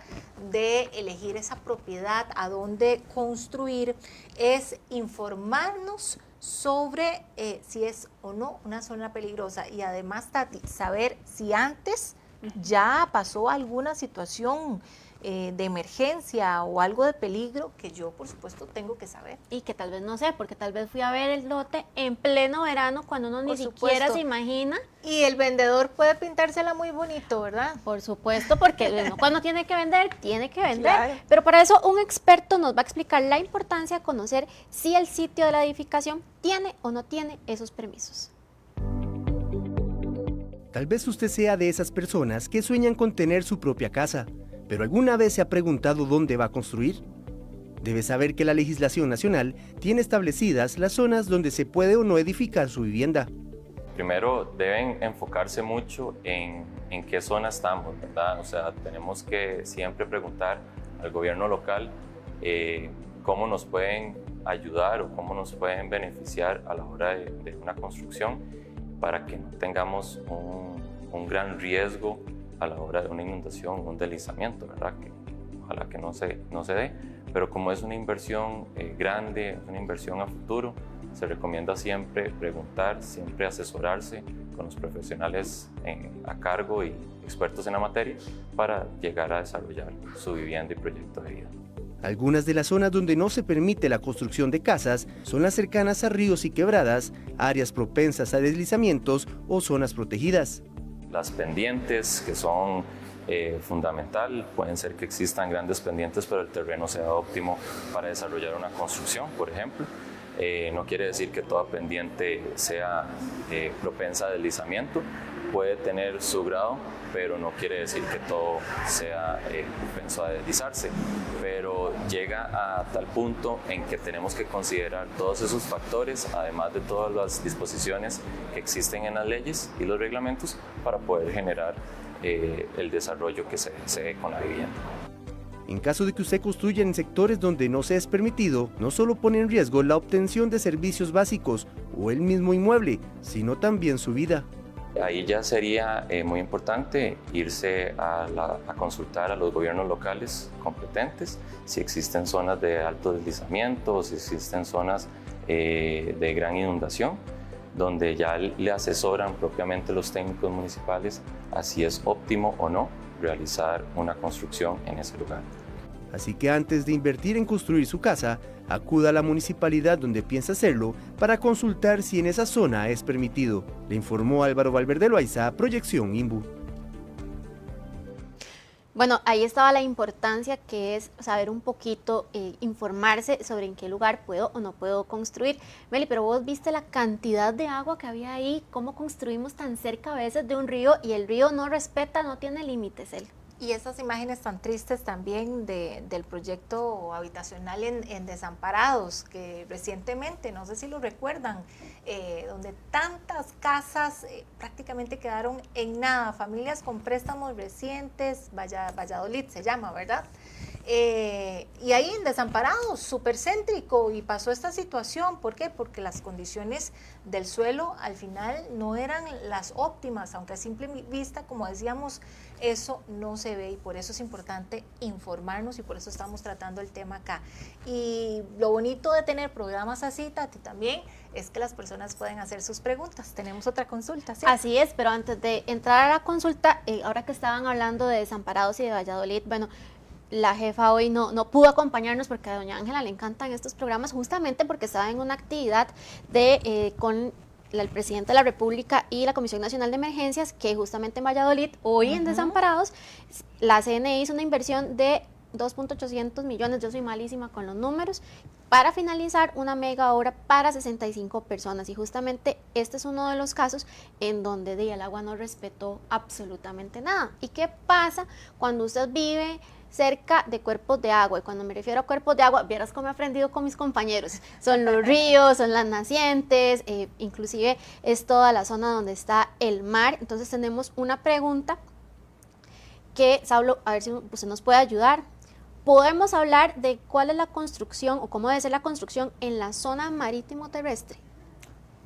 de elegir esa propiedad, a dónde construir, es informarnos sobre si es o no una zona peligrosa, y además, Tati, saber si antes ya pasó alguna situación de emergencia o algo de peligro que yo, por supuesto, tengo que saber. Y que tal vez no sé, porque tal vez fui a ver el lote en pleno verano cuando uno ni siquiera se imagina. Y el vendedor puede pintársela muy bonito, ¿verdad? Por supuesto, porque uno cuando tiene que vender, tiene que vender. Claro. Pero para eso un experto nos va a explicar la importancia de conocer si el sitio de la edificación tiene o no tiene esos permisos. Tal vez usted sea de esas personas que sueñan con tener su propia casa, pero ¿alguna vez se ha preguntado dónde va a construir? Debe saber que la legislación nacional tiene establecidas las zonas donde se puede o no edificar su vivienda. Primero deben enfocarse mucho en qué zona estamos, ¿verdad? O sea, tenemos que siempre preguntar al gobierno local cómo nos pueden ayudar o cómo nos pueden beneficiar a la hora de una construcción para que no tengamos un gran riesgo a la hora de una inundación, un deslizamiento, ¿verdad? Que ojalá que no se dé, pero como es una inversión grande, una inversión a futuro, se recomienda siempre preguntar, siempre asesorarse con los profesionales a cargo y expertos en la materia para llegar a desarrollar su vivienda y proyecto de vida. Algunas de las zonas donde no se permite la construcción de casas son las cercanas a ríos y quebradas, áreas propensas a deslizamientos o zonas protegidas. Las pendientes, que son fundamental, pueden ser que existan grandes pendientes, pero el terreno sea óptimo para desarrollar una construcción, por ejemplo. No quiere decir que toda pendiente sea propensa a deslizamiento, puede tener su grado, pero no quiere decir que todo sea propenso a deslizarse. Pero llega a tal punto en que tenemos que considerar todos esos factores, además de todas las disposiciones que existen en las leyes y los reglamentos, para poder generar el desarrollo que se desee con la vivienda. En caso de que usted construya en sectores donde no se es permitido, no solo pone en riesgo la obtención de servicios básicos o el mismo inmueble, sino también su vida. Ahí ya sería muy importante irse a consultar a los gobiernos locales competentes, si existen zonas de alto deslizamiento o si existen zonas de gran inundación, donde ya le asesoran propiamente los técnicos municipales a si es óptimo o no realizar una construcción en ese lugar. Así que antes de invertir en construir su casa, acuda a la municipalidad donde piensa hacerlo para consultar si en esa zona es permitido. Le informó Álvaro Valverde Loaiza, Proyección INBU. Bueno, ahí estaba la importancia que es saber un poquito, informarse sobre en qué lugar puedo o no puedo construir. Meli, pero vos viste la cantidad de agua que había ahí, cómo construimos tan cerca a veces de un río y el río no respeta, no tiene límites él. Y esas imágenes tan tristes también del proyecto habitacional en Desamparados, que recientemente, no sé si lo recuerdan, donde tantas casas prácticamente quedaron en nada, familias con préstamos recientes, Valladolid se llama, ¿verdad? Y ahí en Desamparados, súper céntrico, y pasó esta situación. ¿Por qué? Porque las condiciones del suelo al final no eran las óptimas, aunque a simple vista, como decíamos, eso no se ve, y por eso es importante informarnos, y por eso estamos tratando el tema acá. Y lo bonito de tener programas así, Tati, también es que las personas pueden hacer sus preguntas. Tenemos otra consulta, ¿sí? Así es, pero antes de entrar a la consulta, ahora que estaban hablando de Desamparados y de Valladolid, bueno, la jefa hoy no pudo acompañarnos porque a doña Ángela le encantan estos programas, justamente porque estaba en una actividad con el presidente de la República y la Comisión Nacional de Emergencias, que justamente en Valladolid, hoy en Desamparados, la CNE hizo una inversión de 2.800 millones, yo soy malísima con los números, para finalizar una mega obra para 65 personas. Y justamente este es uno de los casos en donde el agua no respetó absolutamente nada. ¿Y qué pasa cuando usted vive cerca de cuerpos de agua? Y cuando me refiero a cuerpos de agua, vieras cómo he aprendido con mis compañeros. Son los ríos, son las nacientes, inclusive es toda la zona donde está el mar. Entonces tenemos una pregunta que, Saulo, a ver si usted nos puede ayudar. ¿Podemos hablar de cuál es la construcción o cómo debe ser la construcción en la zona marítimo terrestre?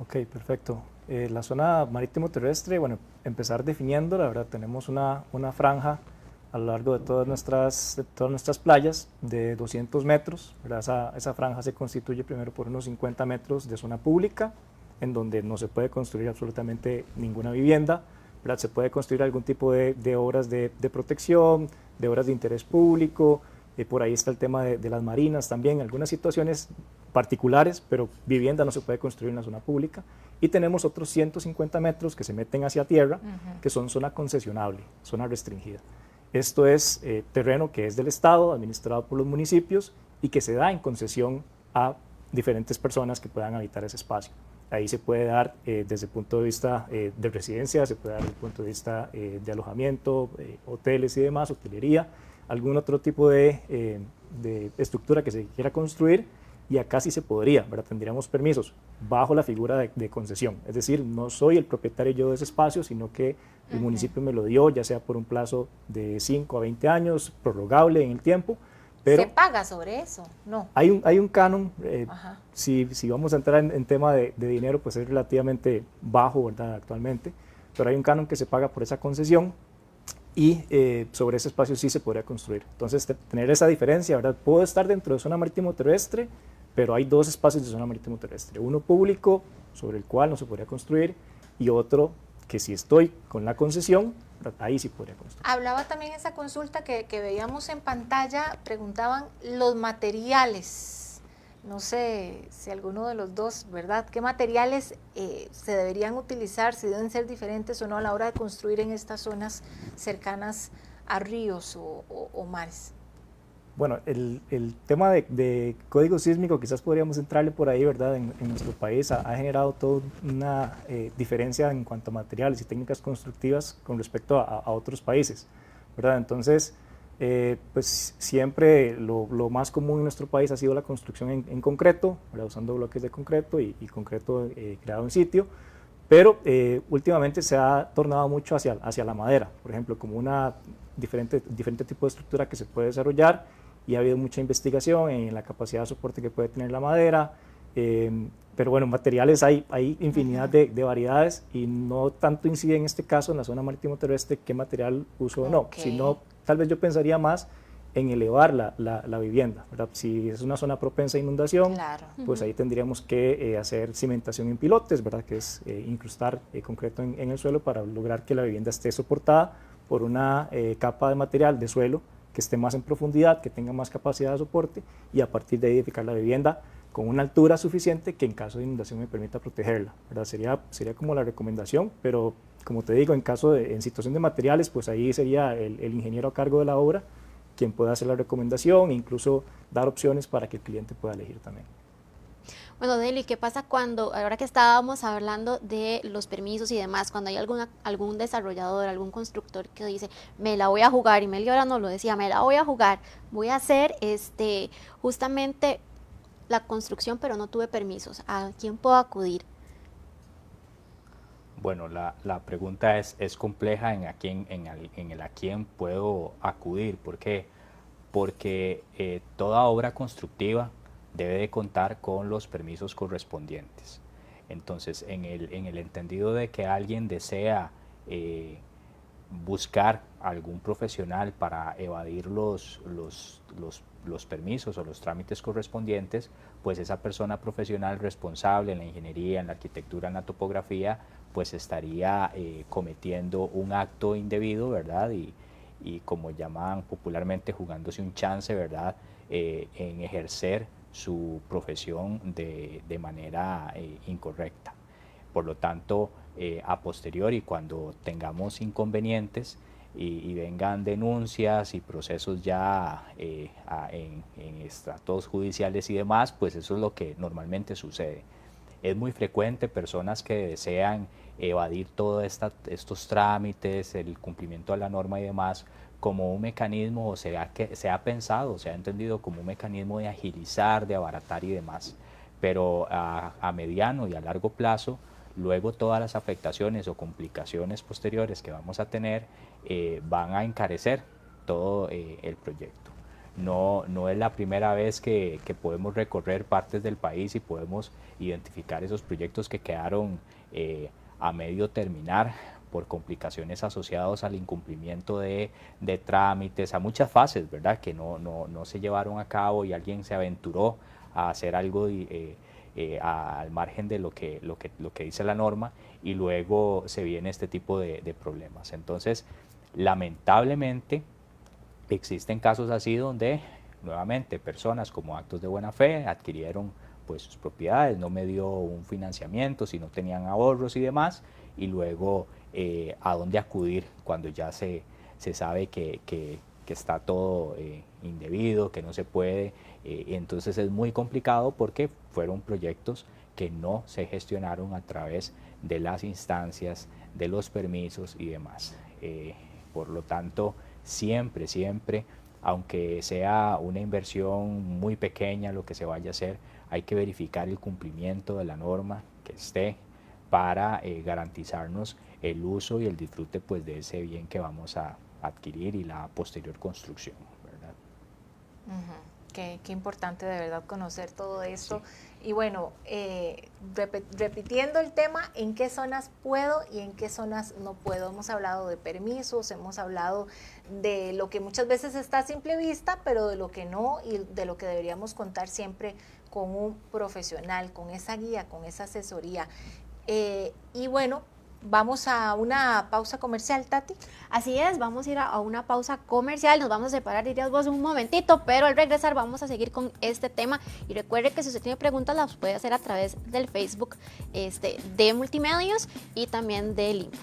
Ok, perfecto. La zona marítimo terrestre, bueno, empezar definiendo, la verdad, tenemos una franja a lo largo de todas nuestras playas de 200 metros, ¿verdad? Esa franja se constituye primero por unos 50 metros de zona pública, en donde no se puede construir absolutamente ninguna vivienda, ¿verdad? Se puede construir algún tipo de obras de protección, de obras de interés público. Por ahí está el tema de las marinas también, algunas situaciones particulares, pero vivienda no se puede construir en la zona pública. Y tenemos otros 150 metros que se meten hacia tierra, que son zona concesionable, zona restringida. Esto es terreno que es del Estado, administrado por los municipios, y que se da en concesión a diferentes personas que puedan habitar ese espacio. Ahí se puede dar desde el punto de vista de residencia, se puede dar desde el punto de vista de alojamiento, hoteles y demás, hotelería, algún otro tipo de estructura que se quiera construir, y acá sí se podría, ¿verdad? Tendríamos permisos bajo la figura de concesión, es decir, no soy el propietario yo de ese espacio, sino que el municipio me lo dio, ya sea por un plazo de 5 a 20 años, prorrogable en el tiempo. Pero ¿se paga sobre eso? No. Hay un canon, si vamos a entrar en tema de dinero, pues es relativamente bajo, ¿verdad? Actualmente, pero hay un canon que se paga por esa concesión, y sobre ese espacio sí se podría construir. Entonces, tener esa diferencia, ¿verdad? Puedo estar dentro de zona marítimo terrestre, pero hay dos espacios de zona marítimo terrestre, uno público, sobre el cual no se podría construir, y otro que si estoy con la concesión, ahí sí podría construir. Hablaba también esa consulta que veíamos en pantalla, preguntaban los materiales. No sé si alguno de los dos, ¿verdad? ¿Qué materiales se deberían utilizar, si deben ser diferentes o no a la hora de construir en estas zonas cercanas a ríos o mares? Bueno, el tema de código sísmico, quizás podríamos entrarle por ahí, ¿verdad? En nuestro país ha generado toda una diferencia en cuanto a materiales y técnicas constructivas con respecto a otros países, ¿verdad? Entonces, pues siempre lo más común en nuestro país ha sido la construcción en concreto, ¿verdad? Usando bloques de concreto y concreto creado en sitio, pero últimamente se ha tornado mucho hacia la madera, por ejemplo, como una diferente tipo de estructura que se puede desarrollar, y ha habido mucha investigación en la capacidad de soporte que puede tener la madera, pero bueno, materiales hay infinidad de variedades, y no tanto incide en este caso en la zona marítimo terrestre qué material uso o no, sino tal vez yo pensaría más en elevar la vivienda, ¿verdad? Si es una zona propensa a inundación, pues ahí tendríamos que hacer cimentación en pilotes, ¿verdad? Que es incrustar concreto en el suelo para lograr que la vivienda esté soportada por una capa de material de suelo que esté más en profundidad, que tenga más capacidad de soporte, y a partir de ahí edificar la vivienda con una altura suficiente que en caso de inundación me permita protegerla, ¿verdad? Sería como la recomendación, pero como te digo, en situación de materiales, pues ahí sería el ingeniero a cargo de la obra quien pueda hacer la recomendación e incluso dar opciones para que el cliente pueda elegir también. Bueno, Deli, ¿qué pasa cuando, ahora que estábamos hablando de los permisos y demás, cuando hay algún desarrollador, algún constructor que dice, me la voy a jugar, y Meli ahora nos lo decía, me la voy a jugar, voy a hacer justamente la construcción, pero no tuve permisos, ¿a quién puedo acudir? Bueno, la pregunta es compleja en a quién puedo acudir, porque porque toda obra constructiva debe de contar con los permisos correspondientes. Entonces, en el entendido de que alguien desea buscar algún profesional para evadir los permisos o los trámites correspondientes, pues esa persona profesional responsable en la ingeniería, en la arquitectura, en la topografía, pues estaría cometiendo un acto indebido, ¿verdad? Y como llaman popularmente, jugándose un chance, ¿verdad? En ejercer su profesión de manera incorrecta. Por lo tanto, a posteriori, cuando tengamos inconvenientes y vengan denuncias y procesos ya en estratos judiciales y demás, pues eso es lo que normalmente sucede. Es muy frecuente personas que desean evadir todos estos trámites, el cumplimiento de la norma y demás, como un mecanismo, o sea, que se ha pensado, se ha entendido como un mecanismo de agilizar, de abaratar y demás. Pero a mediano y a largo plazo, luego todas las afectaciones o complicaciones posteriores que vamos a tener van a encarecer todo el proyecto. No es la primera vez que podemos recorrer partes del país y podemos identificar esos proyectos que quedaron a medio terminar por complicaciones asociadas al incumplimiento de trámites, a muchas fases, ¿verdad? Que no se llevaron a cabo y alguien se aventuró a hacer algo al margen de lo que dice la norma, y luego se viene este tipo de problemas. Entonces, lamentablemente, existen casos así donde, nuevamente, personas como actos de buena fe adquirieron pues sus propiedades, no me dio un financiamiento, si no tenían ahorros y demás, y luego a dónde acudir cuando ya se sabe que está todo indebido, que no se puede. Entonces es muy complicado porque fueron proyectos que no se gestionaron a través de las instancias, de los permisos y demás. Por lo tanto, siempre, aunque sea una inversión muy pequeña lo que se vaya a hacer, hay que verificar el cumplimiento de la norma que esté para garantizarnos el uso y el disfrute pues, de ese bien que vamos a adquirir y la posterior construcción, ¿verdad? Qué importante de verdad conocer todo esto. Sí. Y bueno, repitiendo el tema, ¿en qué zonas puedo y en qué zonas no puedo? Hemos hablado de permisos, hemos hablado de lo que muchas veces está a simple vista, pero de lo que no, y de lo que deberíamos contar siempre con un profesional, con esa guía, con esa asesoría. Y bueno, vamos a una pausa comercial, Tati. Así es, vamos a ir a una pausa comercial, nos vamos a separar, dirías vos, un momentito, pero al regresar vamos a seguir con este tema. Y recuerde que si usted tiene preguntas las puede hacer a través del Facebook de Multimedios y también del INBU.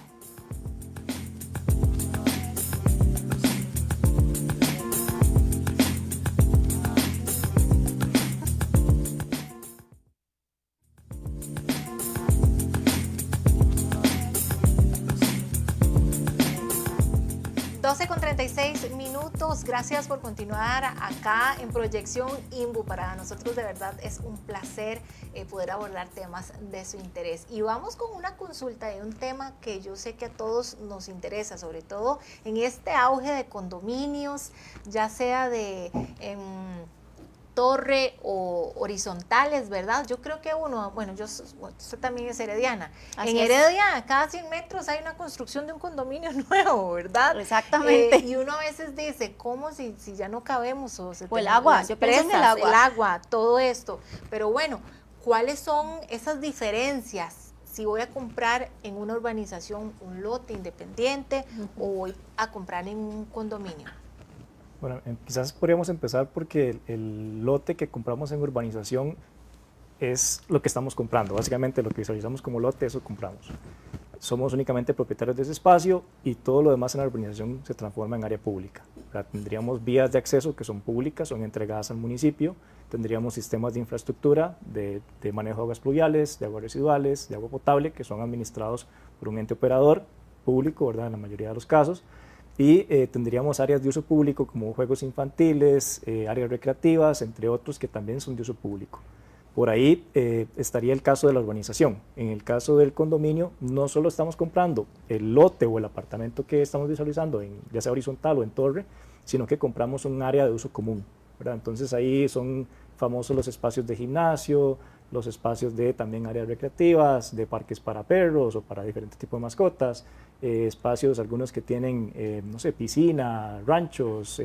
12:36. Gracias por continuar acá en Proyección INBU. Para nosotros de verdad es un placer poder abordar temas de su interés. Y vamos con una consulta de un tema que yo sé que a todos nos interesa, sobre todo en este auge de condominios, ya sea de torre o horizontales, ¿verdad? Yo creo que usted también es herediana. Así en Heredia, cada 100 metros hay una construcción de un condominio nuevo, ¿verdad? Exactamente. Y uno a veces dice, ¿cómo si ya no cabemos? O el agua, yo pienso en el agua, todo esto. Pero bueno, ¿cuáles son esas diferencias? Si voy a comprar en una urbanización un lote independiente o voy a comprar en un condominio. Bueno, quizás podríamos empezar porque el lote que compramos en urbanización es lo que estamos comprando. Básicamente lo que visualizamos como lote, eso compramos. Somos únicamente propietarios de ese espacio y todo lo demás en la urbanización se transforma en área pública. Tendríamos vías de acceso que son públicas, son entregadas al municipio. Tendríamos sistemas de infraestructura de manejo de aguas pluviales, de aguas residuales, de agua potable, que son administrados por un ente operador público, ¿verdad? En la mayoría de los casos. Y tendríamos áreas de uso público como juegos infantiles, áreas recreativas, entre otros que también son de uso público. Por ahí estaría el caso de la urbanización. En el caso del condominio, no solo estamos comprando el lote o el apartamento que estamos visualizando, ya sea horizontal o en torre, sino que compramos un área de uso común, ¿verdad? Entonces ahí son famosos los espacios de gimnasio, los espacios de también áreas recreativas, de parques para perros o para diferentes tipos de mascotas, espacios algunos que tienen, no sé, piscina, ranchos,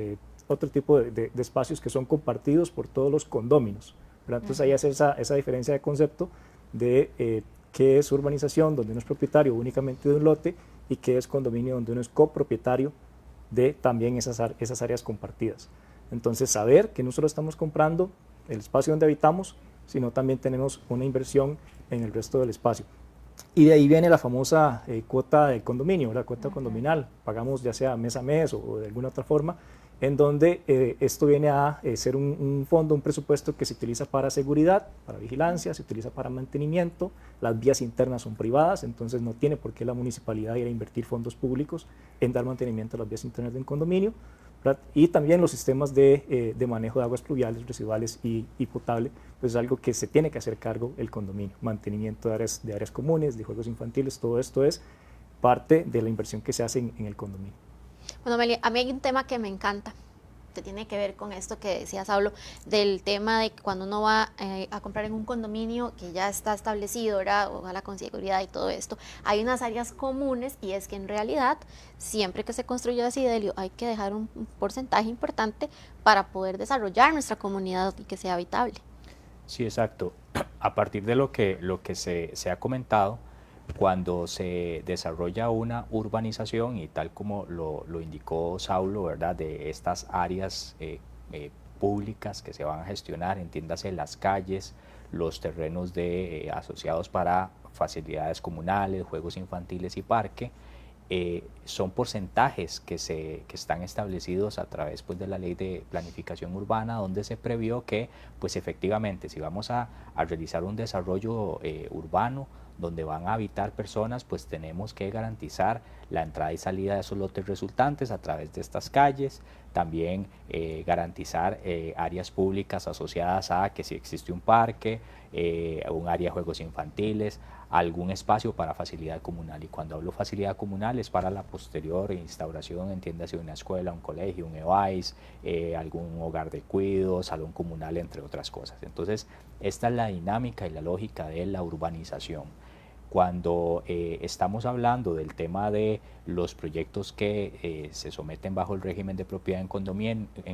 otro tipo de espacios que son compartidos por todos los condóminos, ¿verdad? Entonces ahí hace esa diferencia de concepto de qué es urbanización, donde uno es propietario únicamente de un lote, y qué es condominio, donde uno es copropietario de también esas áreas compartidas. Entonces saber que no solo estamos comprando el espacio donde habitamos, sino también tenemos una inversión en el resto del espacio. Y de ahí viene la famosa cuota de condominio, la cuota condominal. Pagamos ya sea mes a mes o de alguna otra forma, en donde esto viene a ser un fondo, un presupuesto que se utiliza para seguridad, para vigilancia, se utiliza para mantenimiento. Las vías internas son privadas, entonces no tiene por qué la municipalidad ir a invertir fondos públicos en dar mantenimiento a las vías internas de un condominio, ¿verdad? Y también los sistemas de manejo de aguas pluviales, residuales y potable, pues es algo que se tiene que hacer cargo el condominio. Mantenimiento de áreas comunes, de juegos infantiles, todo esto es parte de la inversión que se hace en el condominio. Bueno, Meli, a mí hay un tema que me encanta, que tiene que ver con esto que decías, Saulo, del tema de que cuando uno va a comprar en un condominio que ya está establecido, ¿verdad? Ojalá con seguridad y todo esto, hay unas áreas comunes, y es que en realidad siempre que se construye así, Delio, hay que dejar un porcentaje importante para poder desarrollar nuestra comunidad y que sea habitable. Sí, exacto. A partir de lo que se ha comentado, cuando se desarrolla una urbanización, y tal como lo indicó Saulo, ¿verdad?, de estas áreas públicas que se van a gestionar, entiéndase las calles, los terrenos asociados para facilidades comunales, juegos infantiles y parque, son porcentajes que están establecidos a través, pues, de la ley de planificación urbana, donde se previó que, pues, efectivamente, si vamos a realizar un desarrollo urbano donde van a habitar personas, pues tenemos que garantizar la entrada y salida de esos lotes resultantes a través de estas calles, también garantizar áreas públicas asociadas a que si existe un parque, un área de juegos infantiles, algún espacio para facilidad comunal. Y cuando hablo facilidad comunal es para la posterior instauración, entiéndase, una escuela, un colegio, un EVAIS, algún hogar de cuidado, salón comunal, entre otras cosas. Entonces, esta es la dinámica y la lógica de la urbanización. Cuando estamos hablando del tema de los proyectos que se someten bajo el régimen de propiedad en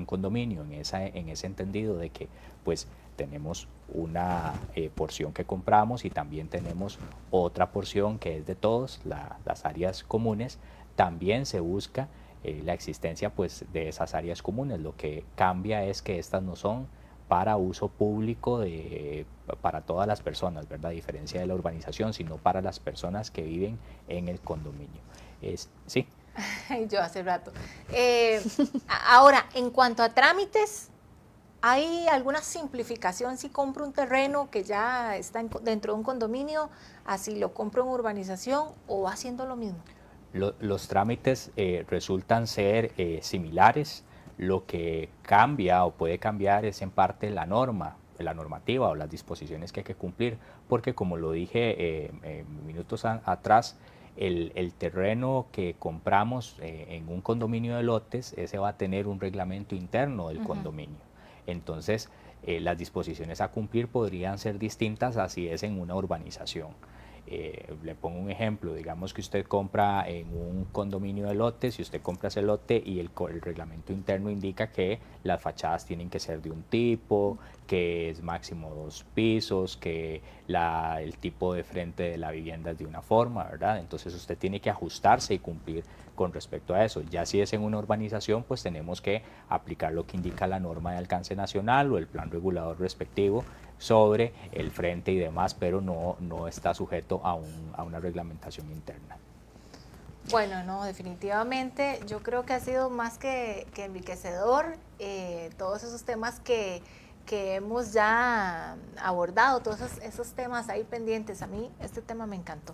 condominio, en ese entendido de que, pues, tenemos una porción que compramos y también tenemos otra porción que es de todos, las áreas comunes, también se busca la existencia, pues, de esas áreas comunes. Lo que cambia es que estas no son para uso público para todas las personas, ¿verdad? A diferencia de la urbanización, sino para las personas que viven en el condominio. ¿Sí? Yo hace rato. Ahora, en cuanto a trámites, ¿hay alguna simplificación si compro un terreno que ya está dentro de un condominio, así lo compro en urbanización, o va haciendo lo mismo? Los trámites resultan ser similares. Lo que cambia o puede cambiar es en parte la normativa o las disposiciones que hay que cumplir, porque, como lo dije minutos atrás, el terreno que compramos en un condominio de lotes, ese va a tener un reglamento interno del condominio. Entonces, las disposiciones a cumplir podrían ser distintas así es en una urbanización. Le pongo un ejemplo, digamos que usted compra en un condominio de lotes y usted compra ese lote y el reglamento interno indica que las fachadas tienen que ser de un tipo, que es máximo 2 pisos, que el tipo de frente de la vivienda es de una forma, ¿verdad? Entonces usted tiene que ajustarse y cumplir con respecto a eso. Ya si es en una urbanización, pues tenemos que aplicar lo que indica la norma de alcance nacional o el plan regulador respectivo sobre el frente y demás, pero no está sujeto a una reglamentación interna. Bueno, no, definitivamente yo creo que ha sido más que enriquecedor todos esos temas que hemos ya abordado, todos esos temas ahí pendientes. A mí este tema me encantó.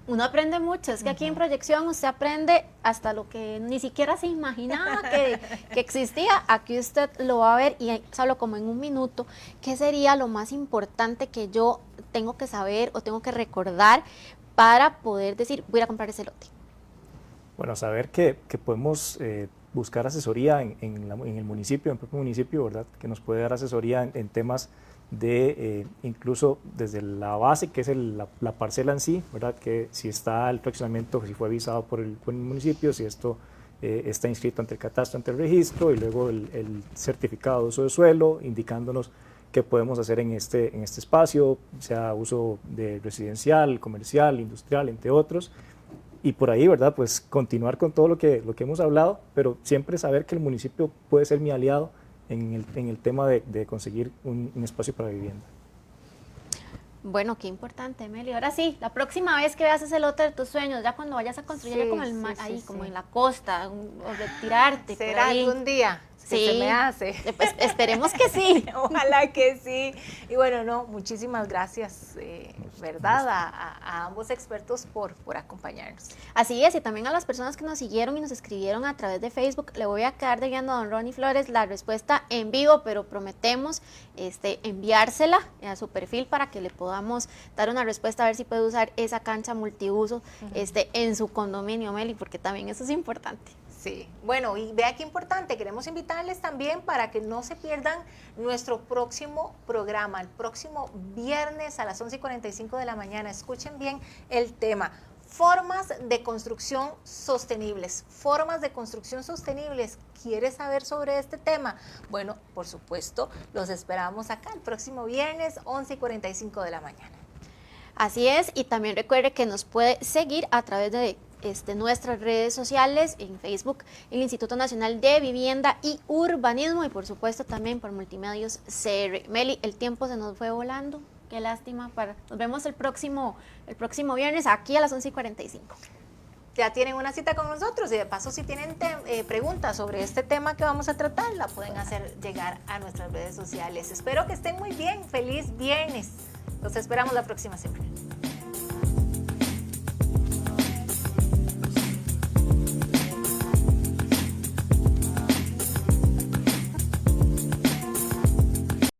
Uno aprende mucho, es que aquí en Proyección usted aprende hasta lo que ni siquiera se imaginaba que existía. Aquí usted lo va a ver, y solo como en un minuto, ¿qué sería lo más importante que yo tengo que saber o tengo que recordar para poder decir, voy a comprar ese lote? Bueno, saber que podemos buscar asesoría en el municipio, en el propio municipio, ¿verdad? Que nos puede dar asesoría en temas de incluso desde la base, que es la parcela en sí, ¿verdad? Que si está el fraccionamiento, si fue avisado por el municipio, si esto está inscrito ante el catastro, ante el registro, y luego el certificado de uso de suelo, indicándonos qué podemos hacer en este espacio, sea uso de residencial, comercial, industrial, entre otros. Y por ahí, ¿verdad? Pues continuar con todo lo que hemos hablado, pero siempre saber que el municipio puede ser mi aliado en el tema de conseguir un espacio para vivienda. Bueno, qué importante, Meli. Ahora sí, la próxima vez que veas ese lote de tus sueños, ya cuando vayas a construir Sí, como el sí, mar, sí, ahí, sí. como en la costa, o retirarte por ¿Será ahí. algún día? Si Sí. se me hace. Pues esperemos que sí. Ojalá que sí. Y bueno, no, muchísimas gracias, ¿verdad? A ambos expertos por acompañarnos. Así es, y también a las personas que nos siguieron y nos escribieron a través de Facebook, le voy a quedar debiendo a don Ronnie Flores la respuesta en vivo, pero prometemos enviársela a su perfil para que le podamos dar una respuesta, a ver si puede usar esa cancha multiuso en su condominio, Meli, porque también eso es importante. Sí, bueno, y vea qué importante, queremos invitarles también para que no se pierdan nuestro próximo programa, el próximo viernes a las 11:45 de la mañana. Escuchen bien el tema, formas de construcción sostenibles, formas de construcción sostenibles. ¿Quieres saber sobre este tema? Bueno, por supuesto, los esperamos acá el próximo viernes, 11:45 de la mañana. Así es, y también recuerde que nos puede seguir a través de nuestras redes sociales, en Facebook, el Instituto Nacional de Vivienda y Urbanismo, y por supuesto también por Multimedios CR. Meli, el tiempo se nos fue volando, qué lástima. Nos vemos el próximo viernes aquí a las 11:45. Ya tienen una cita con nosotros y de paso si tienen preguntas sobre este tema que vamos a tratar, la pueden hacer llegar a nuestras redes sociales. Espero que estén muy bien, feliz viernes. Los esperamos la próxima semana.